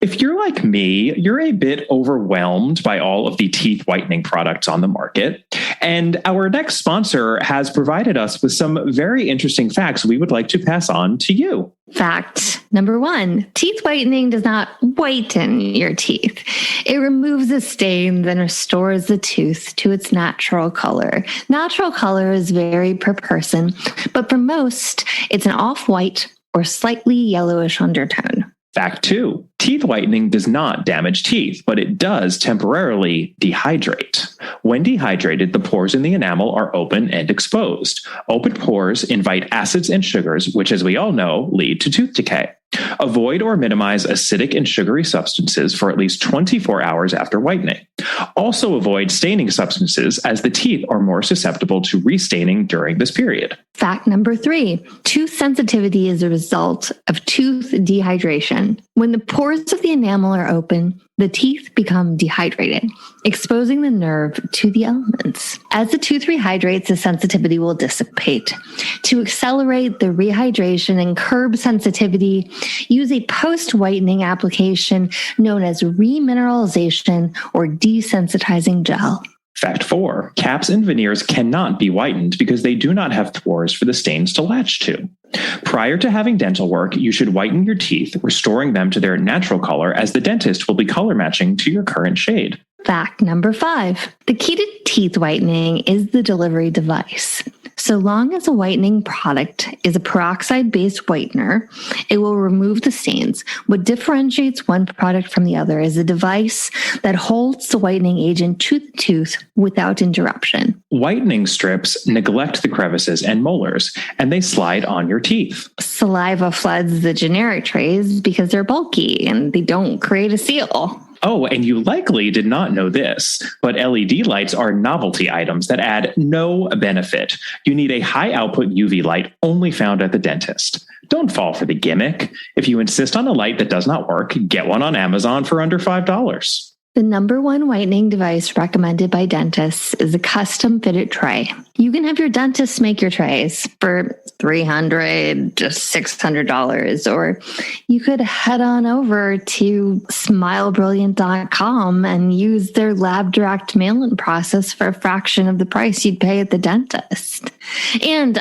If you're like me, you're a bit overwhelmed by all of the teeth whitening products on the market. And our next sponsor has provided us with some very interesting facts we would like to pass on to you. Fact number 1, teeth whitening does not whiten your teeth. It removes the stains and restores the tooth to its natural color. Natural color is vary per person, but for most, it's an off-white or slightly yellowish undertone. Fact 2, teeth whitening does not damage teeth, but it does temporarily dehydrate. When dehydrated, the pores in the enamel are open and exposed. Open pores invite acids and sugars, which, as we all know, lead to tooth decay. Avoid or minimize acidic and sugary substances for at least 24 hours after whitening. Also avoid staining substances, as the teeth are more susceptible to restaining during this period. Fact number 3, tooth sensitivity is a result of tooth dehydration. When the pores of the enamel are open, the teeth become dehydrated, exposing the nerve to the elements. As the tooth rehydrates, the sensitivity will dissipate. To accelerate the rehydration and curb sensitivity, use a post-whitening application known as remineralization or desensitizing gel. Fact 4, caps and veneers cannot be whitened because they do not have pores for the stains to latch to. Prior to having dental work, you should whiten your teeth, restoring them to their natural color, as the dentist will be color matching to your current shade. Fact number 5, the key to teeth whitening is the delivery device. So long as a whitening product is a peroxide-based whitener, it will remove the stains. What differentiates one product from the other is a device that holds the whitening agent to the tooth without interruption. Whitening strips neglect the crevices and molars, and they slide on your teeth. Saliva floods the generic trays because they're bulky and they don't create a seal. Oh, and you likely did not know this, but LED lights are novelty items that add no benefit. You need a high output UV light only found at the dentist. Don't fall for the gimmick. If you insist on a light that does not work, get one on Amazon for under $5. The number 1 whitening device recommended by dentists is a custom fitted tray. You can have your dentist make your trays for $300 to $600, or you could head on over to smilebrilliant.com and use their lab direct mail-in process for a fraction of the price you'd pay at the dentist. And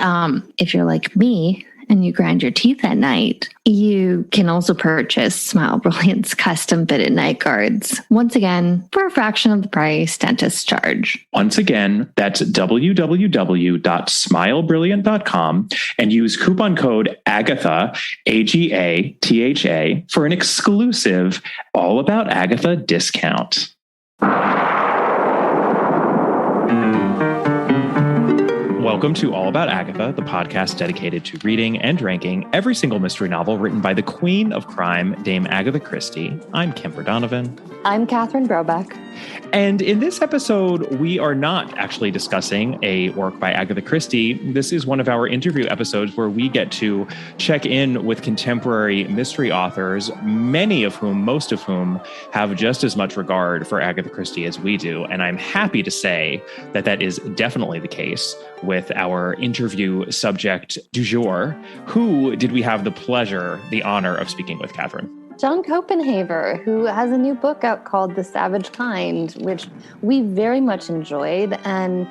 if you're like me, and you grind your teeth at night, you can also purchase Smile Brilliant's custom fitted night guards. Once again, for a fraction of the price dentists charge. Once again, that's www.smilebrilliant.com and use coupon code AGATHA, AGATHA, for an exclusive All About Agatha discount. Welcome to All About Agatha, the podcast dedicated to reading and ranking every single mystery novel written by the Queen of Crime, Dame Agatha Christie. I'm Kemper Donovan. I'm Catherine Brobeck. And in this episode, we are not actually discussing a work by Agatha Christie. This is one of our interview episodes where we get to check in with contemporary mystery authors, most of whom have just as much regard for Agatha Christie as we do. And I'm happy to say that that is definitely the case with our interview subject du jour. Who did we have the honor of speaking with, Catherine? John Copenhaver, who has a new book out called The Savage Kind, which we very much enjoyed. And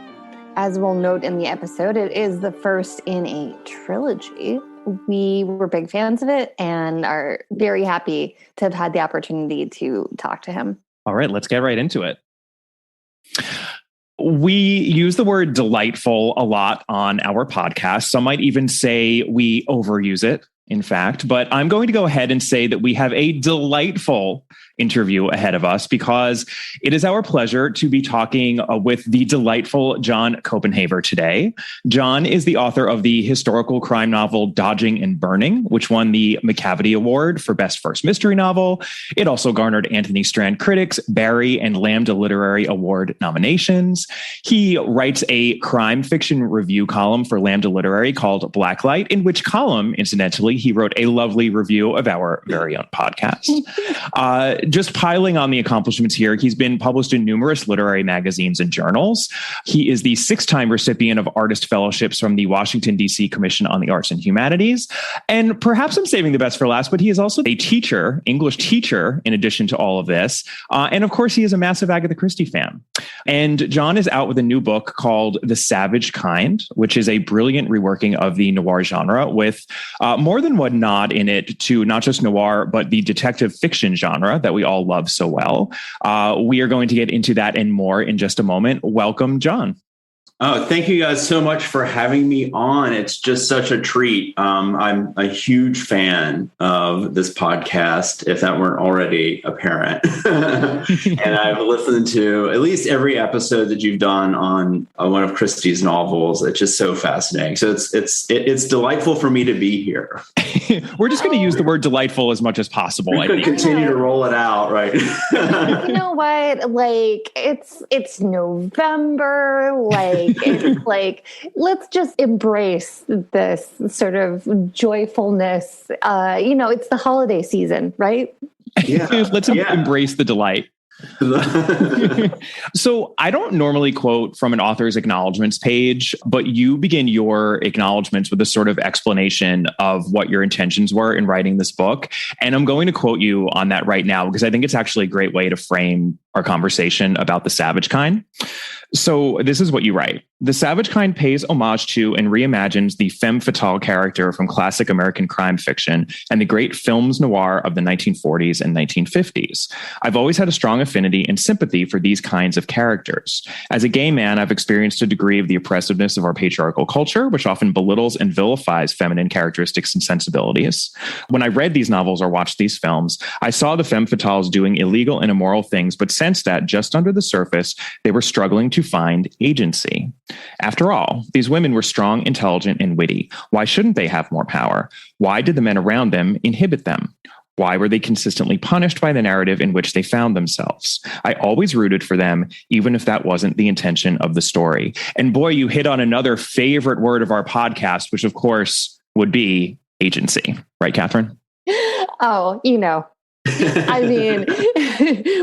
as we'll note in the episode, it is the first in a trilogy. We were big fans of it and are very happy to have had the opportunity to talk to him. All right, let's get right into it. We use the word delightful a lot on our podcast. Some might even say we overuse it, in fact, but I'm going to go ahead and say that we have a delightful interview ahead of us because it is our pleasure to be talking with the delightful John Copenhaver today. John is the author of the historical crime novel Dodging and Burning, which won the McCavity Award for Best First Mystery Novel. It also garnered Anthony Strand Critics, Barry, and Lambda Literary Award nominations. He writes a crime fiction review column for Lambda Literary called Blacklight, in which column, incidentally, lovely. He wrote a lovely review of our very own podcast. Just piling on the accomplishments here, he's been published in numerous literary magazines and journals. He is the 6-time recipient of artist fellowships from the Washington, D.C. Commission on the Arts and Humanities. And perhaps I'm saving the best for last, but he is also a teacher, English teacher, in addition to all of this. And of course, he is a massive Agatha Christie fan. And John is out with a new book called The Savage Kind, which is a brilliant reworking of the noir genre with more than one nod in it to not just noir, but the detective fiction genre that we all love so well. We are going to get into that and more in just a moment. Welcome, John. Oh, thank you guys so much for having me on. It's just such a treat. I'm a huge fan of this podcast, if that weren't already apparent. And I've listened to at least every episode that you've done on one of Christie's novels. It's just so fascinating. So it's delightful for me to be here. We're just going to use the word delightful as much as possible. I think. Continue to roll it out, right? You know what? Like it's November. It's like, let's just embrace this sort of joyfulness. It's the holiday season, right? Yeah. Let's embrace the delight. So I don't normally quote from an author's acknowledgements page, but you begin your acknowledgements with a sort of explanation of what your intentions were in writing this book. And I'm going to quote you on that right now, because I think it's actually a great way to frame our conversation about The Savage Kind. So this is what you write. The Savage Kind pays homage to and reimagines the femme fatale character from classic American crime fiction and the great films noir of the 1940s and 1950s. I've always had a strong affinity and sympathy for these kinds of characters. As a gay man, I've experienced a degree of the oppressiveness of our patriarchal culture, which often belittles and vilifies feminine characteristics and sensibilities. When I read these novels or watched these films, I saw the femme fatales doing illegal and immoral things, but sensed that just under the surface, they were struggling to find agency. After all, these women were strong, intelligent, and witty. Why shouldn't they have more power? Why did the men around them inhibit them? Why were they consistently punished by the narrative in which they found themselves? I always rooted for them, even if that wasn't the intention of the story. And boy, you hit on another favorite word of our podcast, which of course would be agency. Right, Catherine? Oh, I mean,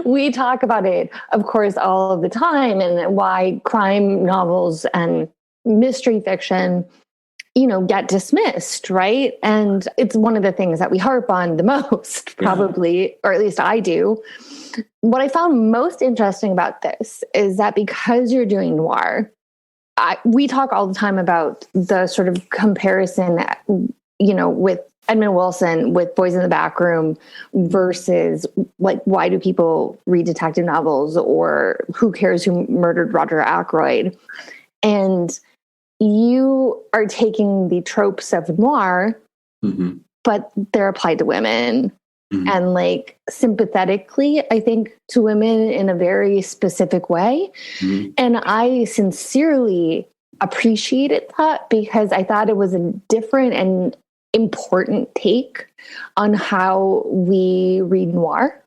we talk about it, of course, all of the time, and why crime novels and mystery fiction, get dismissed, right? And it's one of the things that we harp on the most, probably, or at least I do. What I found most interesting about this is that because you're doing noir, we talk all the time about the sort of comparison, with Edmund Wilson with Boys in the Back Room versus like, why do people read detective novels, or who cares who murdered Roger Ackroyd? And you are taking the tropes of noir, but they're applied to women, and like sympathetically, I think, to women in a very specific way. And I sincerely appreciated that, because I thought it was a different and important take on how we read noir.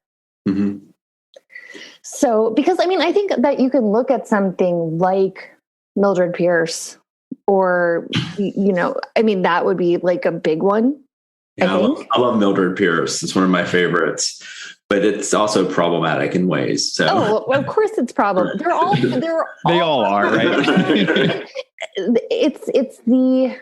So, because I think that you can look at something like Mildred Pierce, or, that would be like a big one. Yeah, I love Mildred Pierce. It's one of my favorites, but it's also problematic in ways. So, well, of course it's problem. They all are, right? It's the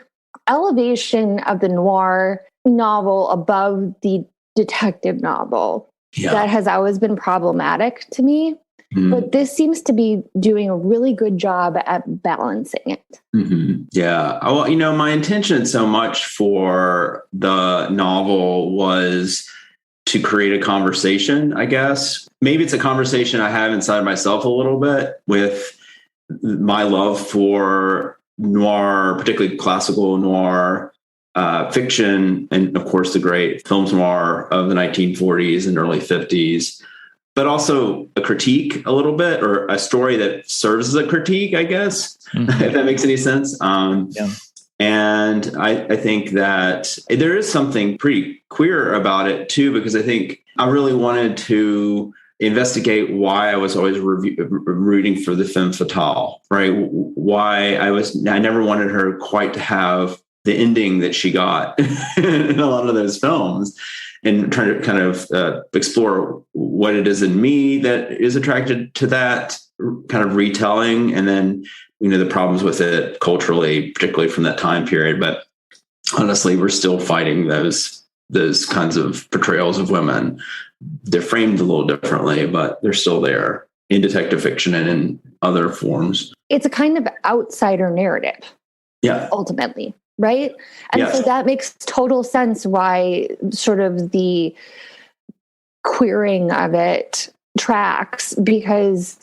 elevation of the noir novel above the detective novel that has always been problematic to me. But this seems to be doing a really good job at balancing it. Yeah. Well, my intention so much for the novel was to create a conversation, I guess. Maybe it's a conversation I have inside myself a little bit with my love for noir, particularly classical noir fiction, and of course the great films noir of the 1940s and early 50s, but also a critique a little bit, or a story that serves as a critique, I guess, if that makes any sense. And I think that there is something pretty queer about it too, because I think I really wanted to investigate why I was always rooting for the femme fatale, right? Why I never wanted her quite to have the ending that she got in a lot of those films, and trying to kind of explore what it is in me that is attracted to that kind of retelling, and then, the problems with it culturally, particularly from that time period. But honestly, we're still fighting those kinds of portrayals of women. They're framed a little differently, but they're still there in detective fiction and in other forms. It's a kind of outsider narrative. Yeah. Ultimately. Right. And so that makes total sense why sort of the queering of it tracks, because,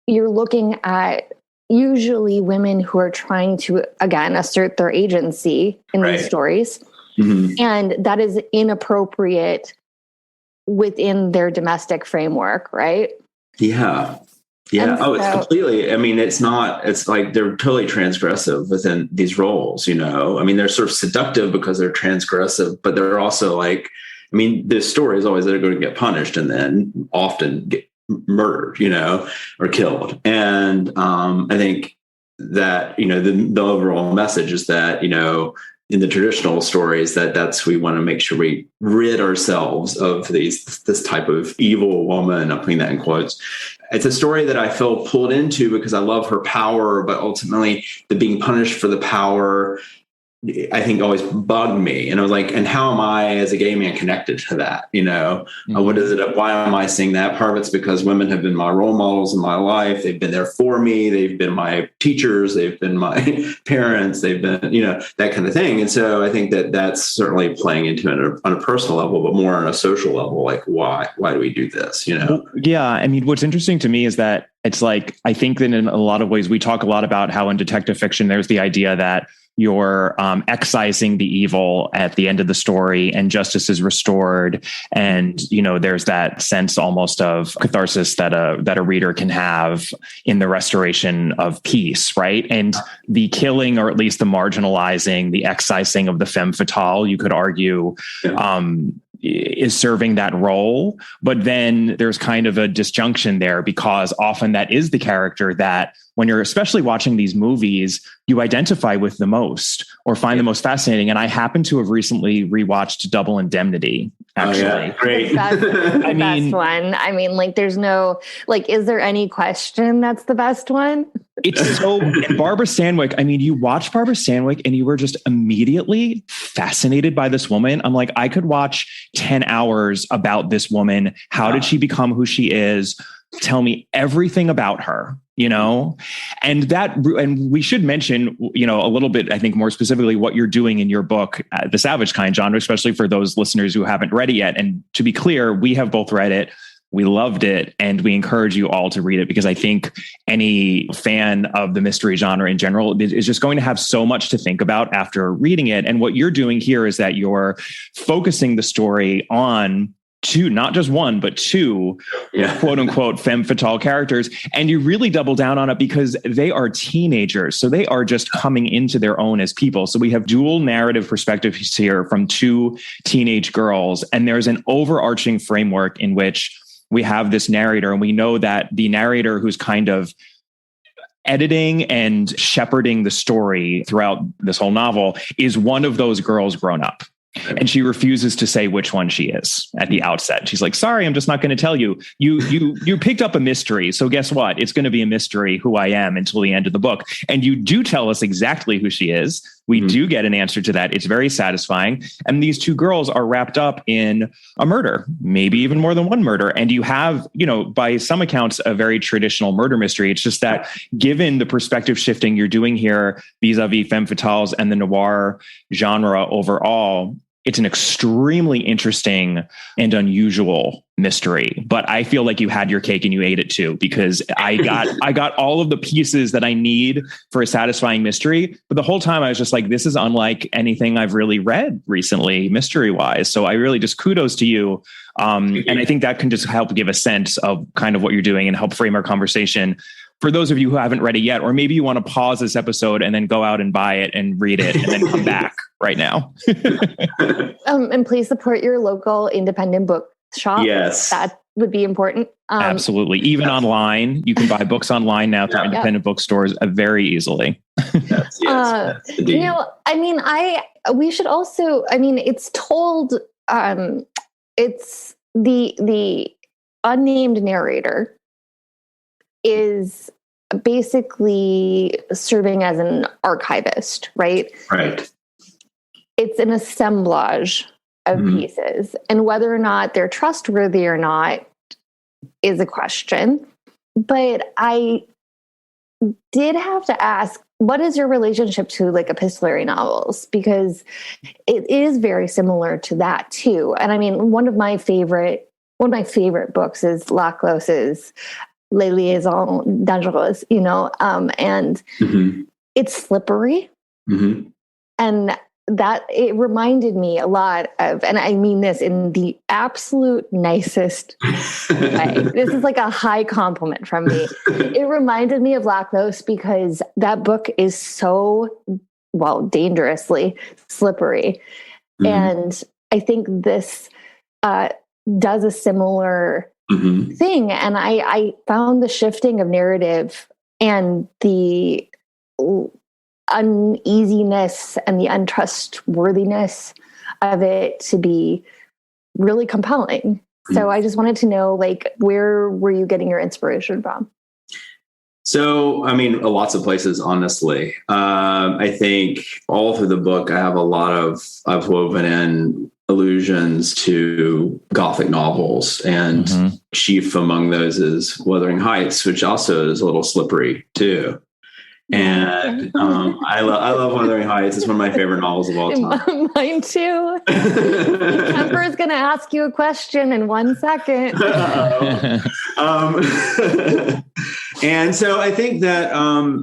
you're looking at usually women who are trying to, again, assert their agency in these stories. Mm-hmm. And that is inappropriate within their domestic framework, right? Yeah. Yeah. It's completely, it's like they're totally transgressive within these roles, they're sort of seductive because they're transgressive, but they're also like, the story is always they're going to get punished and then often get murdered, or killed. And I think that, the overall message is that, in the traditional stories, that's we want to make sure we rid ourselves of this type of evil woman. I'm putting that in quotes. It's a story that I feel pulled into because I love her power, but ultimately the being punished for the power, I think, always bugged me. And I was like, and how am I as a gay man connected to that? What is it? Why am I seeing that? Part of it's because women have been my role models in my life. They've been there for me. They've been my teachers. They've been my parents. They've been, that kind of thing. And so I think that that's certainly playing into it on a personal level, but more on a social level. Like, why do we do this? Yeah. What's interesting to me is that it's like, I think that in a lot of ways, we talk a lot about how in detective fiction, there's the idea that you're excising the evil at the end of the story and justice is restored. And, there's that sense almost of catharsis that a reader can have in the restoration of peace. Right. And the killing, or at least the marginalizing, the excising of the femme fatale, you could argue, is serving that role. But then there's kind of a disjunction there, because often that is the character that, when you're especially watching these movies, you identify with the most or find the most fascinating. And I happen to have recently rewatched Double Indemnity, actually. Oh, yeah. Great. That's the best one. There's no, is there any question that's the best one? It's so, and Barbara Stanwyck, you watch Barbara Stanwyck and you were just immediately fascinated by this woman. I'm like, I could watch 10 hours about this woman. How did she become who she is? Tell me everything about her, and we should mention, a little bit, I think more specifically what you're doing in your book, The Savage Kind genre, especially for those listeners who haven't read it yet. And to be clear, we have both read it. We loved it, and we encourage you all to read it, because I think any fan of the mystery genre in general is just going to have so much to think about after reading it. And what you're doing here is that you're focusing the story on two, not just one, but two, quote unquote, femme fatale characters. And you really double down on it because they are teenagers. So they are just coming into their own as people. So we have dual narrative perspectives here from two teenage girls. And there's an overarching framework in which we have this narrator, and we know that the narrator who's kind of editing and shepherding the story throughout this whole novel is one of those girls grown up. And she refuses to say which one she is at the outset. She's like, sorry, I'm just not going to tell you. You picked up a mystery. So guess what? It's going to be a mystery who I am until the end of the book. And you do tell us exactly who she is. We do get an answer to that. It's very satisfying. And these two girls are wrapped up in a murder, maybe even more than one murder. And you have, by some accounts, a very traditional murder mystery. It's just that given the perspective shifting you're doing here vis-a-vis femme fatales and the noir genre overall, it's an extremely interesting and unusual mystery. But I feel like you had your cake and you ate it too, because I got all of the pieces that I need for a satisfying mystery. But the whole time I was just like, this is unlike anything I've really read recently, mystery wise. So I really just kudos to you. And I think that can just help give a sense of kind of what you're doing and help frame our conversation. For those of you who haven't read it yet, or maybe you want to pause this episode and then go out and buy it and read it and then come back right now. And please support your local independent book shop. Yes. That would be important. Absolutely. Even online, you can buy books online now through independent bookstores very easily. Yes, we should also, it's told, it's the unnamed narrator is basically serving as an archivist, right? Right. It's an assemblage of pieces, and whether or not they're trustworthy or not is a question. But I did have to ask, what is your relationship to like epistolary novels? Because it is very similar to that too. And I mean, one of my favorite books is Laclos's Les Liaisons Dangereuses, and it's slippery. And that it reminded me a lot of, and I mean this in the absolute nicest way. This is like a high compliment from me. It reminded me of Laclos because that book is so, dangerously slippery. And I think this does a similar thing. And I found the shifting of narrative and the uneasiness and the untrustworthiness of it to be really compelling. So I just wanted to know, like, where were you getting your inspiration from? So, lots of places, honestly. I think all through the book, I have a lot of, I've woven in allusions to Gothic novels, and chief among those is Wuthering Heights, which also is a little slippery too. And I love Wuthering Heights. It's one of my favorite novels of all time. Mine too. Kemper is going to ask you a question in 1 second. And so I think that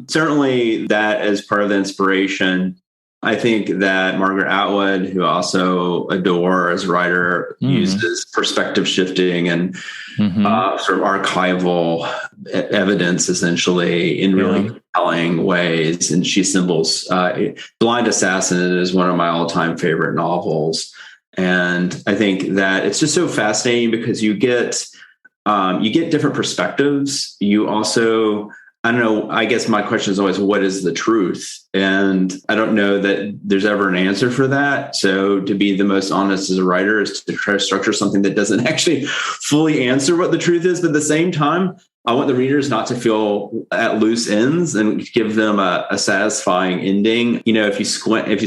certainly that as part of the inspiration, I think that Margaret Atwood, who I also adore as a writer, uses perspective shifting and sort of archival evidence, essentially, in really compelling ways. And she assembles Blind Assassin is one of my all-time favorite novels. And I think that it's just so fascinating because you get different perspectives. You also, I don't know, I guess my question is always, what is the truth? And I don't know that there's ever an answer for that. So to be the most honest as a writer is to try to structure something that doesn't actually fully answer what the truth is. But at the same time, I want the readers not to feel at loose ends and give them a satisfying ending. If you squint at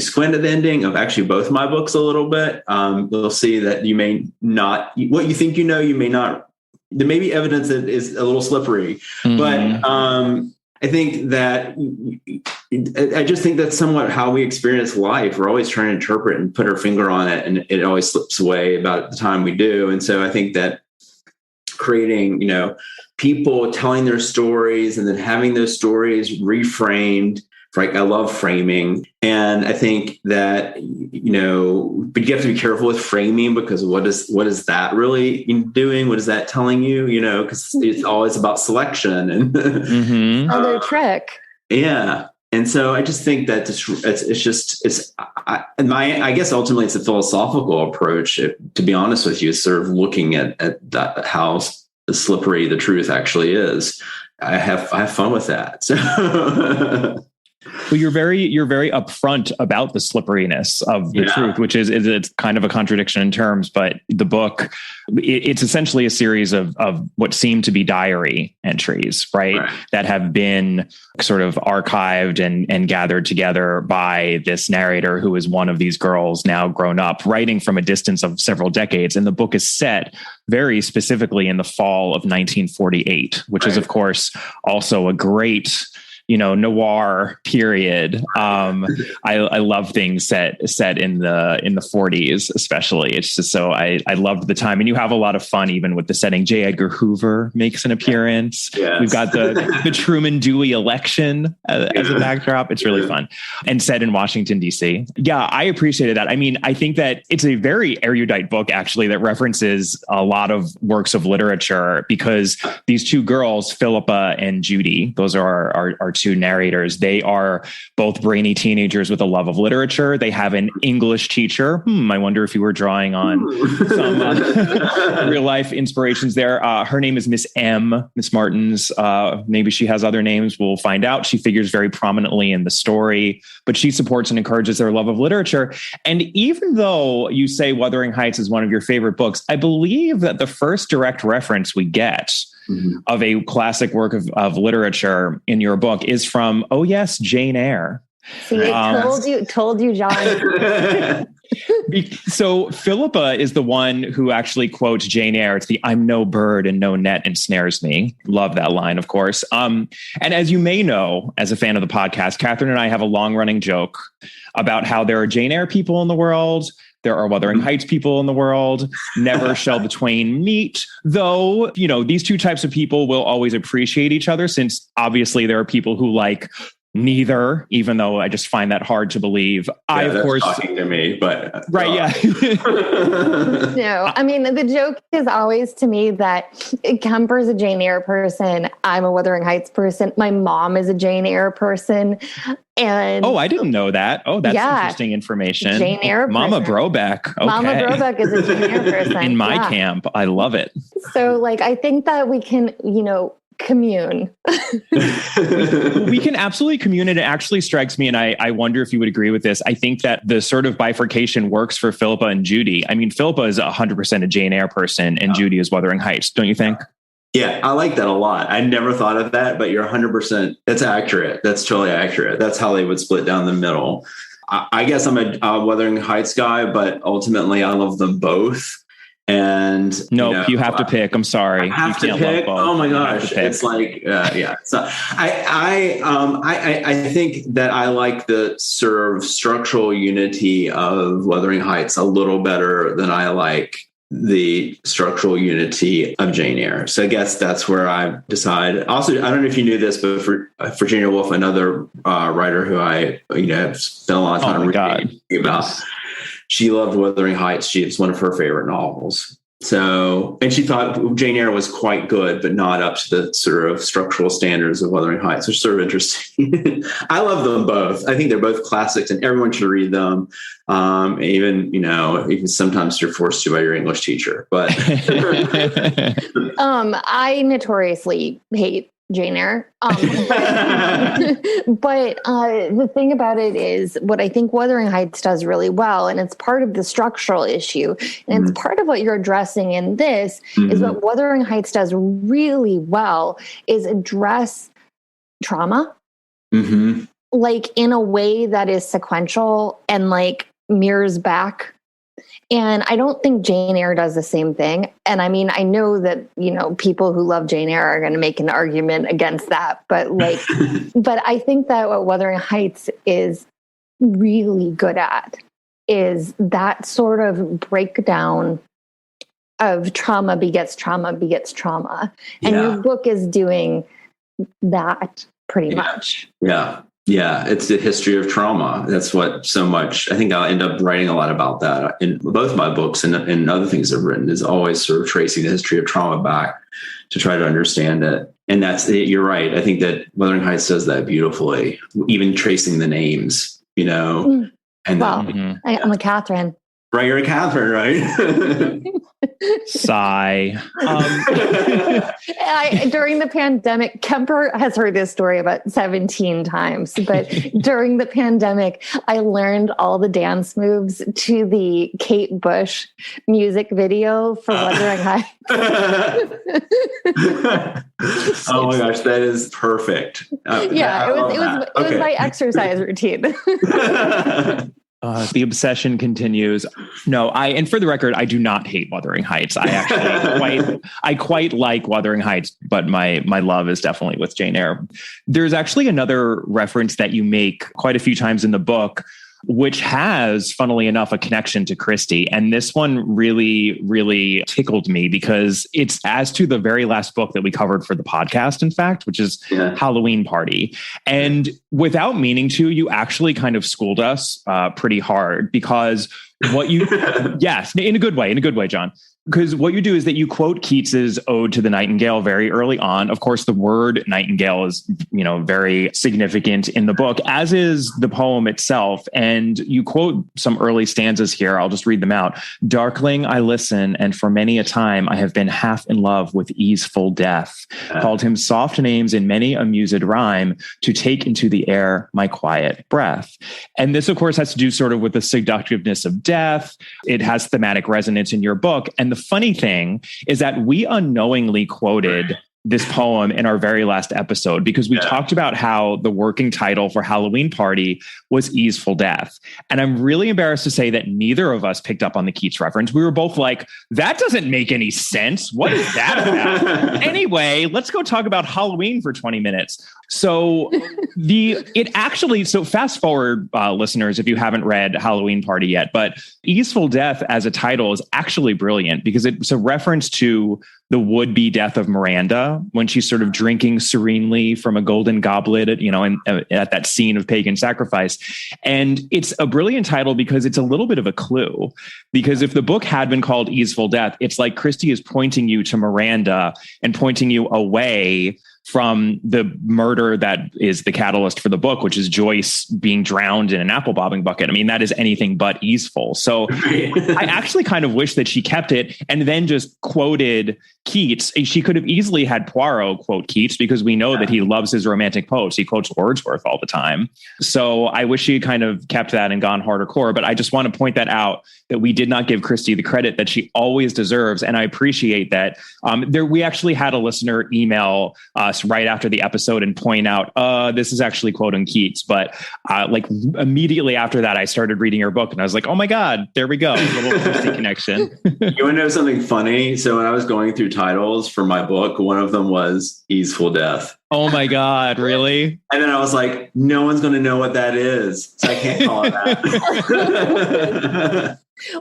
the ending of actually both my books a little bit, you'll see that you may not, what you think you may not. There may be evidence that is a little slippery, but I think that I just think that's somewhat how we experience life. We're always trying to interpret and put our finger on it, and it always slips away about the time we do. And so I think that creating, people telling their stories and then having those stories reframed. Right. I love framing. And I think that, but you have to be careful with framing, because what is that really doing? What is that telling you? Because it's always about selection and another trick. Yeah. And so I just think that I guess ultimately it's a philosophical approach, to be honest with you, sort of looking at that, how slippery the truth actually is. I have fun with that. So Well, you're very upfront about the slipperiness of the truth, which is it's kind of a contradiction in terms, but the book, it's essentially a series of what seem to be diary entries, right? That have been sort of archived and gathered together by this narrator who is one of these girls now grown up, writing from a distance of several decades. And the book is set very specifically in the fall of 1948, which is, of course, also a great noir period. I love things set in the 40s, especially. It's just so I loved the time, and you have a lot of fun even with the setting. J. Edgar Hoover makes an appearance. Yes. We've got the Truman Dewey election as a backdrop. It's really fun, and set in Washington, D.C. Yeah, I appreciated that. I mean, I think that it's a very erudite book, actually, that references a lot of works of literature, because these two girls, Philippa and Judy, those are our two narrators. They are both brainy teenagers with a love of literature. They have an English teacher. I wonder if you were drawing on some real life inspirations there. Her name is Miss M, Miss Martins. Maybe she has other names. We'll find out. She figures very prominently in the story, but she supports and encourages their love of literature. And even though you say Wuthering Heights is one of your favorite books, I believe that the first direct reference we get of a classic work of literature in your book is from, oh yes, Jane Eyre. See, I told you, John. So Philippa is the one who actually quotes Jane Eyre. It's the "I'm no bird and no net ensnares me." Love that line, of course. And as you may know, as a fan of the podcast, Catherine and I have a long running joke about how there are Jane Eyre people in the world. There are Wuthering Heights people in the world. Never shall the twain meet. Though, these two types of people will always appreciate each other, since obviously there are people who like neither, even though I just find that hard to believe. Yeah, of course, talking to me, but right, yeah. No, I mean, the joke is always to me that Kemper's a Jane Eyre person. I'm a Wuthering Heights person. My mom is a Jane Eyre person. And I didn't know that. Oh, that's interesting information. Jane Eyre person. Mama Brobeck. Okay. Mama Brobeck is a Jane Eyre person. In my camp. I love it. So I think that we can, commune. We can absolutely commune. And it actually strikes me, and I wonder if you would agree with this. I think that the sort of bifurcation works for Philippa and Judy. I mean, Philippa is 100% a Jane Eyre person and Judy is Wuthering Heights. Don't you think? Yeah, I like that a lot. I never thought of that, but you're 100%. That's accurate. That's totally accurate. That's how they would split down the middle. I guess I'm a Wuthering Heights guy, but ultimately I love them both. And you have to pick. I'm sorry. I have to pick. Oh my gosh. It's like, yeah. So I think that I like the sort of structural unity of Wuthering Heights a little better than I like the structural unity of Jane Eyre. So I guess that's where I decide. Also, I don't know if you knew this, but for Virginia Woolf, another writer who I have spent a lot of time reading about, she loved Wuthering Heights. It's one of her favorite novels. So, and she thought Jane Eyre was quite good, but not up to the sort of structural standards of Wuthering Heights, which is sort of interesting. I love them both. I think they're both classics and everyone should read them. Even sometimes you're forced to by your English teacher, but I notoriously hate Jane Eyre. But the thing about it is what I think Wuthering Heights does really well, and it's part of the structural issue, and it's part of what you're addressing in this, is what Wuthering Heights does really well is address trauma, like in a way that is sequential and like mirrors back. And I don't think Jane Eyre does the same thing. And I mean, I know that, people who love Jane Eyre are going to make an argument against that. But but I think that what Wuthering Heights is really good at is that sort of breakdown of trauma begets trauma begets trauma. And your book is doing that pretty much. Yeah. Yeah, it's the history of trauma. That's what so much, I think I'll end up writing a lot about that in both my books and other things I've written, is always sort of tracing the history of trauma back to try to understand it. And you're right. I think that Wuthering Heights does that beautifully, even tracing the names, And I'm a Catherine. Right, you're a Catherine, right? Sigh. During the pandemic, Kemper has heard this story about 17 times, but during the pandemic, I learned all the dance moves to the Kate Bush music video for Wuthering Heights. Oh my gosh, that is perfect. It was my exercise routine. The obsession continues. No, and for the record, I do not hate Wuthering Heights. I actually quite like Wuthering Heights, but my love is definitely with Jane Eyre. There's actually another reference that you make quite a few times in the book, which has, funnily enough, a connection to Christie. And this one really, really tickled me because it's as to the very last book that we covered for the podcast, in fact, which is Halloween Party. And without meaning to, you actually kind of schooled us pretty hard because what you, yes, in a good way, John. because what you do is that you quote Keats's Ode to the Nightingale very early on. Of course, the word nightingale is, very significant in the book, as is the poem itself. And you quote some early stanzas here. I'll just read them out. Darkling, I listen, and for many a time I have been half in love with easeful death. Called him soft names in many a mused rhyme to take into the air my quiet breath. And this, of course, has to do sort of with the seductiveness of death. It has thematic resonance in your book. And the funny thing is that we unknowingly quoted this poem in our very last episode because we talked about how the working title for Halloween Party was Easeful Death. And I'm really embarrassed to say that neither of us picked up on the Keats reference. We were both like, that doesn't make any sense. What is that about? Anyway, let's go talk about Halloween for 20 minutes. So fast forward, listeners, if you haven't read Halloween Party yet, but Easeful Death as a title is actually brilliant because it's a reference to the would-be death of Miranda when she's sort of drinking serenely from a golden goblet at that scene of pagan sacrifice. And it's a brilliant title because it's a little bit of a clue, because if the book had been called Easeful Death, it's like Christie is pointing you to Miranda and pointing you away from the murder that is the catalyst for the book, which is Joyce being drowned in an apple bobbing bucket. I mean, that is anything but easeful. So I actually kind of wish that she kept it and then just quoted Keats. She could have easily had Poirot quote Keats because we know that he loves his romantic poets. He quotes Wordsworth all the time. So I wish she had kind of kept that and gone harder core. But I just want to point that out, that we did not give Christie the credit that she always deserves. And I appreciate that. We actually had a listener email us right after the episode and point out, this is actually quoting Keats. But immediately after that, I started reading her book and I was like, oh my God, there we go. A little Christie connection. You want to know something funny? So when I was going through titles for my book, one of them was Easeful Death. Oh my God, really? And then I was like, no one's going to know what that is. So I can't call it that.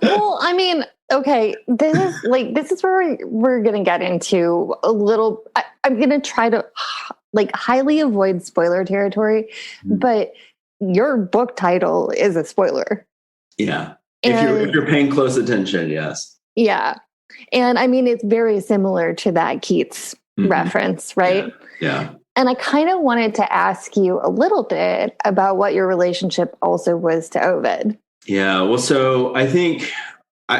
Well, I mean, okay, this is where we're going to get into a little, I'm going to try to highly avoid spoiler territory, but your book title is a spoiler. Yeah. If you're paying close attention, yes. Yeah. And I mean, it's very similar to that Keats reference, right? Yeah. And I kind of wanted to ask you a little bit about what your relationship also was to Ovid. Yeah. Well, so I think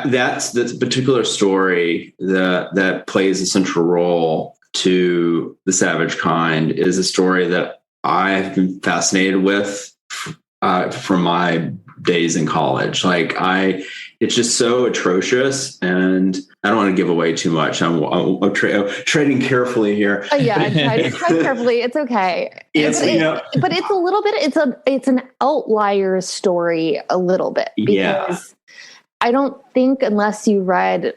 that's the particular story that plays a central role to The Savage Kind is a story that I've been fascinated with from my days in college. It's just so atrocious, and I don't want to give away too much. I'm treading carefully here. Tread carefully. It's okay. But it's a little bit. It's an outlier story a little bit because I don't think unless you read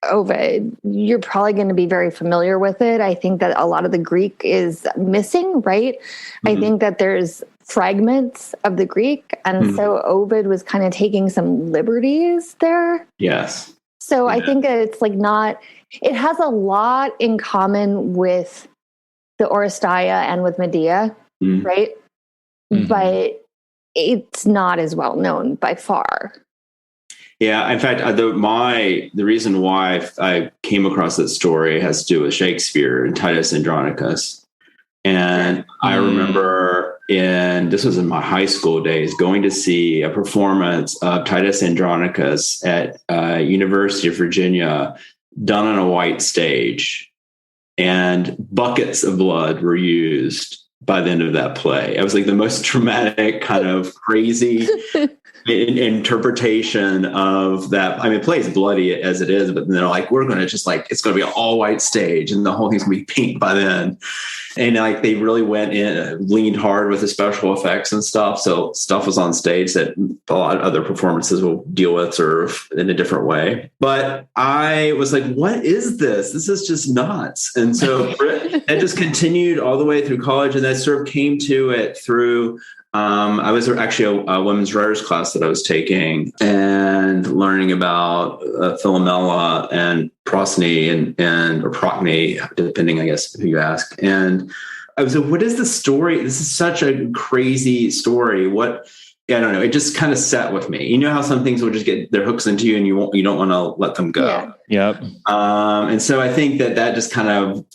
Ovid, you're probably going to be very familiar with it. I think that a lot of the Greek is missing, right? Mm-hmm. I think that there's fragments of the Greek. And so Ovid was kind of taking some liberties there. Yes. So I think it's it has a lot in common with the Oresteia and with Medea, right? Mm-hmm. But it's not as well known by far. Yeah, in fact, the reason why I came across that story has to do with Shakespeare and Titus Andronicus. And I remember this was in my high school days, going to see a performance of Titus Andronicus at University of Virginia done on a white stage. And buckets of blood were used by the end of that play. It was like the most dramatic kind of crazy interpretation of that. I mean, play is bloody as it is, but they're like, we're going to just it's going to be an all white stage and the whole thing's going to be pink by then. And they really went in, leaned hard with the special effects and stuff. So stuff was on stage that a lot of other performances will deal with sort of in a different way. But I was like, what is this? This is just nuts. And so that just continued all the way through college. And I sort of came to it through I was actually a women's writers class that I was taking and learning about Philomela and Procne or Procne, depending, I guess, who you ask. And I was like, what is the story? This is such a crazy story. What I don't know. It just kind of sat with me. You know how some things will just get their hooks into you and you don't want to let them go. Yeah. Yep. And so I think that just kind of,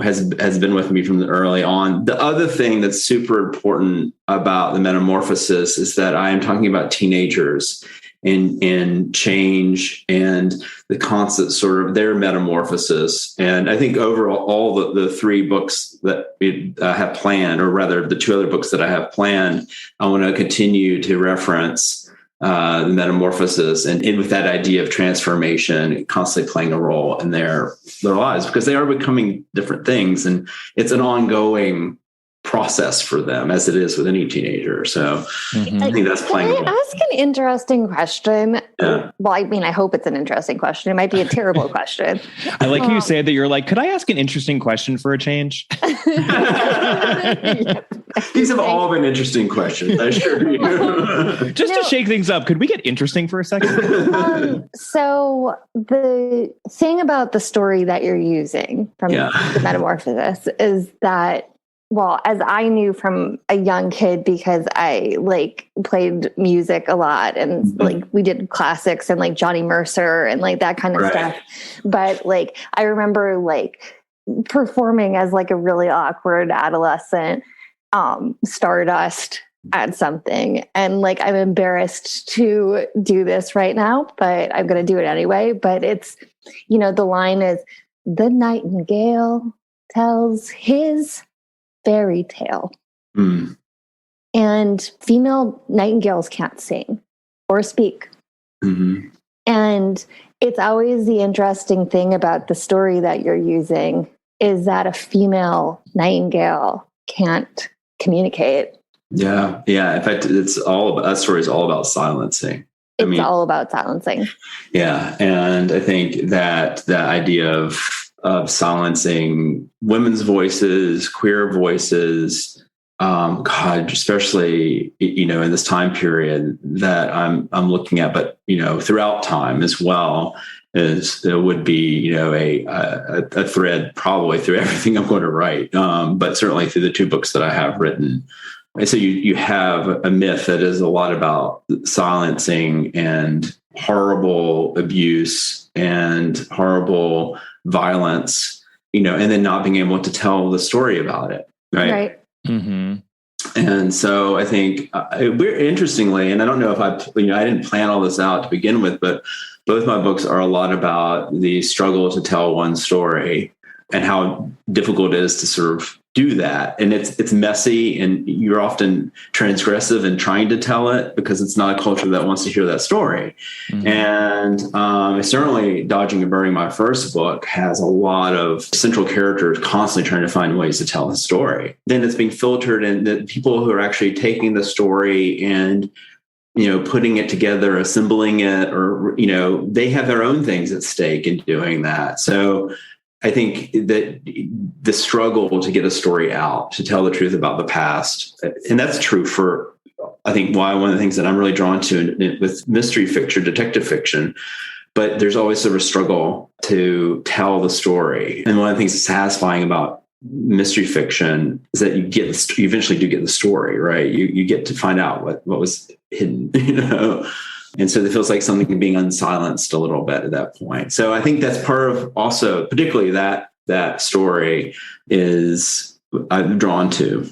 has been with me from early on. The other thing that's super important about the metamorphosis is that I am talking about teenagers and change and the constant sort of their metamorphosis. And I think overall, all the three books that we have planned, or rather the two other books that I have planned, I want to continue to reference the metamorphosis and with that idea of transformation constantly playing a role in their lives, because they are becoming different things. And it's an ongoing process for them, as it is with any teenager. So I think that's playing. Can I ask an interesting question? Yeah. Well, I mean, I hope it's an interesting question. It might be a terrible question. I like you say that you're like, could I ask an interesting question for a change? These have all been interesting questions, I assure you. Just to shake things up, could we get interesting for a second? So the thing about the story that you're using from the Metamorphosis is that, well, as I knew from a young kid, because I played music a lot and we did classics and Johnny Mercer and that kind of stuff. But I remember performing as a really awkward adolescent, Stardust at something. And I'm embarrassed to do this right now, but I'm going to do it anyway. But it's, the line is, the nightingale tells his fairy tale. And female nightingales can't sing or speak. And it's always the interesting thing about the story that you're using is that a female nightingale can't communicate. Yeah. In fact, that story is all about silencing. It's all about silencing. Yeah. And I think that the idea of silencing women's voices, queer voices, especially, in this time period that I'm looking at, but, throughout time as well, there would be, a thread probably through everything I'm going to write, but certainly through the two books that I have written. And so you have a myth that is a lot about silencing and horrible abuse and horrible violence, and then not being able to tell the story about it. Right. And so I think we're interestingly, and I don't know if I didn't plan all this out to begin with, but both my books are a lot about the struggle to tell one story and how difficult it is to sort of do that. And it's messy, and you're often transgressive in trying to tell it because it's not a culture that wants to hear that story. And certainly Dodging and Burning, my first book, has a lot of central characters constantly trying to find ways to tell the story. Then it's being filtered, and the people who are actually taking the story and putting it together, assembling it, or, they have their own things at stake in doing that. So I think that the struggle to get a story out, to tell the truth about the past, and that's true for, I think, one of the things that I'm really drawn to with mystery fiction, detective fiction, but there's always sort of a struggle to tell the story. And one of the things that's satisfying about mystery fiction is that you eventually do get the story, right? You get to find out what was hidden, And so it feels like something being unsilenced a little bit at that point. So I think that's part of also, particularly that story is I'm drawn to.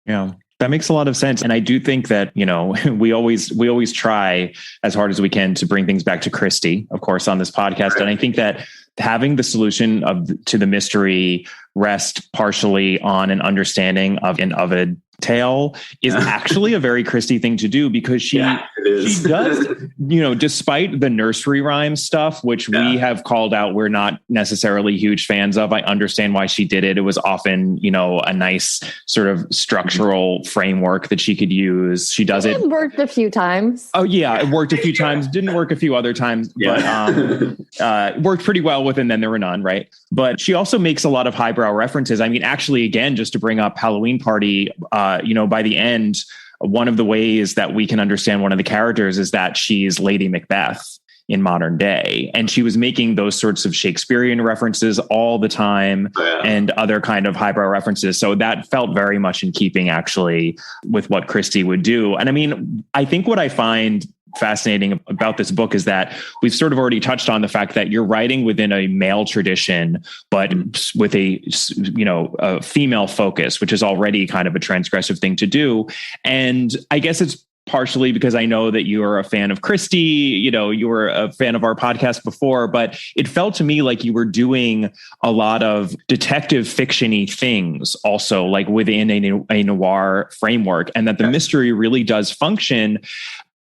Yeah, that makes a lot of sense. And I do think that, we always try as hard as we can to bring things back to Christie, of course, on this podcast. Right. And I think that having the solution to the mystery rest partially on an understanding of an Ovid tale is actually a very Christie thing to do, because she does, despite the nursery rhyme stuff, which we have called out, we're not necessarily huge fans of. I understand why she did it. It was often, a nice sort of structural framework that she could use. She does it. It worked a few times. Oh yeah. It worked a few times. Didn't work a few other times, but worked pretty well with, and then there were none. Right. But she also makes a lot of highbrow references. I mean, actually, again, just to bring up Halloween Party, by the end, one of the ways that we can understand one of the characters is that she's Lady Macbeth, in modern day. And she was making those sorts of Shakespearean references all the time and other kind of highbrow references. So that felt very much in keeping actually with what Christie would do. And I mean, I think what I find fascinating about this book is that we've sort of already touched on the fact that you're writing within a male tradition, but with a female focus, which is already kind of a transgressive thing to do. And I guess it's partially because I know that you're a fan of Christie, you were a fan of our podcast before, but it felt to me like you were doing a lot of detective fiction-y things also, like within a noir framework, and that the mystery really does function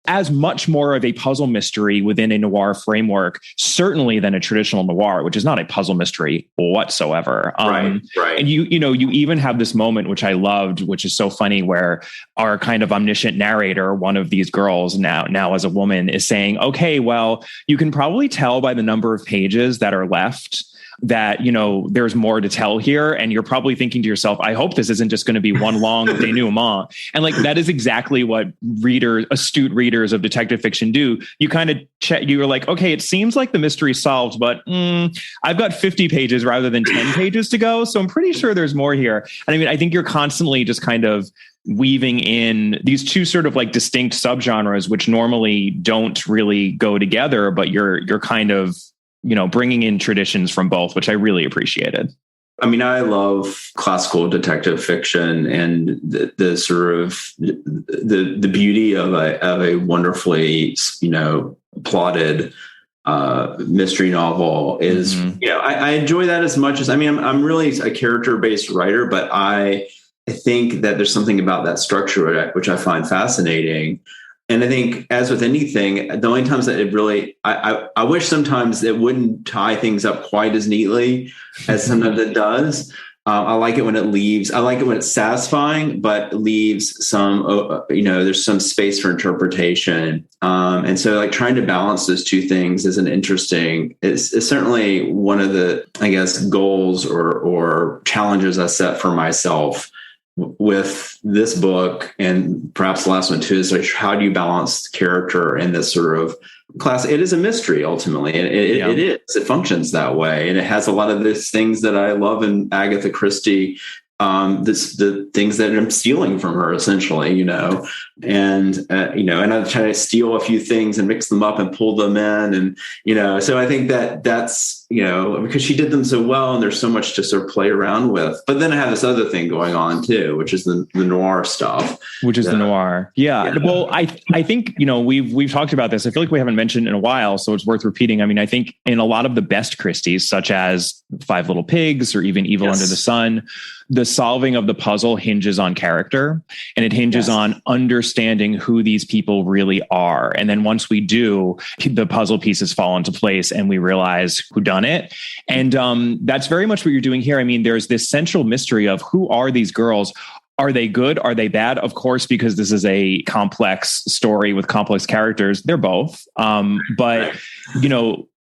as much more of a puzzle mystery within a noir framework, certainly than a traditional noir, which is not a puzzle mystery whatsoever. Right. And you even have this moment, which I loved, which is so funny, where our kind of omniscient narrator, one of these girls now as a woman, is saying, okay, well, you can probably tell by the number of pages that are left that, there's more to tell here. And you're probably thinking to yourself, I hope this isn't just going to be one long denouement. And like, that is exactly what astute readers of detective fiction do. You kind of check, you're like, okay, it seems like the mystery solved, but I've got 50 pages rather than 10 pages to go. So I'm pretty sure there's more here. And I mean, I think you're constantly just kind of weaving in these two sort of like distinct subgenres, which normally don't really go together, but you're kind of, bringing in traditions from both, which I really appreciated. I mean, I love classical detective fiction and the sort of the beauty of a wonderfully, plotted mystery novel is, I enjoy that as much as, I'm really a character-based writer, but I think that there's something about that structure which I find fascinating. And I think, as with anything, the only times that it really, I wish sometimes it wouldn't tie things up quite as neatly as sometimes it does. I like it when it leaves. I like it when it's satisfying, but leaves some, there's some space for interpretation. And so, like, trying to balance those two things is it's certainly one of the, I guess, goals or challenges I set for myself with this book, and perhaps the last one too, is like, how do you balance character in this sort of class? It is a mystery ultimately. It functions that way. And it has a lot of these things that I love in Agatha Christie, the things that I'm stealing from her essentially, and I try to steal a few things and mix them up and pull them in. And, so I think that's, because she did them so well and there's so much to sort of play around with. But then I have this other thing going on too, which is the noir stuff. Which is the noir. Yeah. Well, I think, we've talked about this. I feel like we haven't mentioned in a while, so it's worth repeating. I mean, I think in a lot of the best Christies, such as Five Little Pigs or even Evil Under the Sun, the solving of the puzzle hinges on character, and it hinges on understanding who these people really are. And then once we do, the puzzle pieces fall into place and we realize who done it. And that's very much what you're doing here. I mean, there's this central mystery of who are these girls? Are they good? Are they bad? Of course, because this is a complex story with complex characters. They're both. But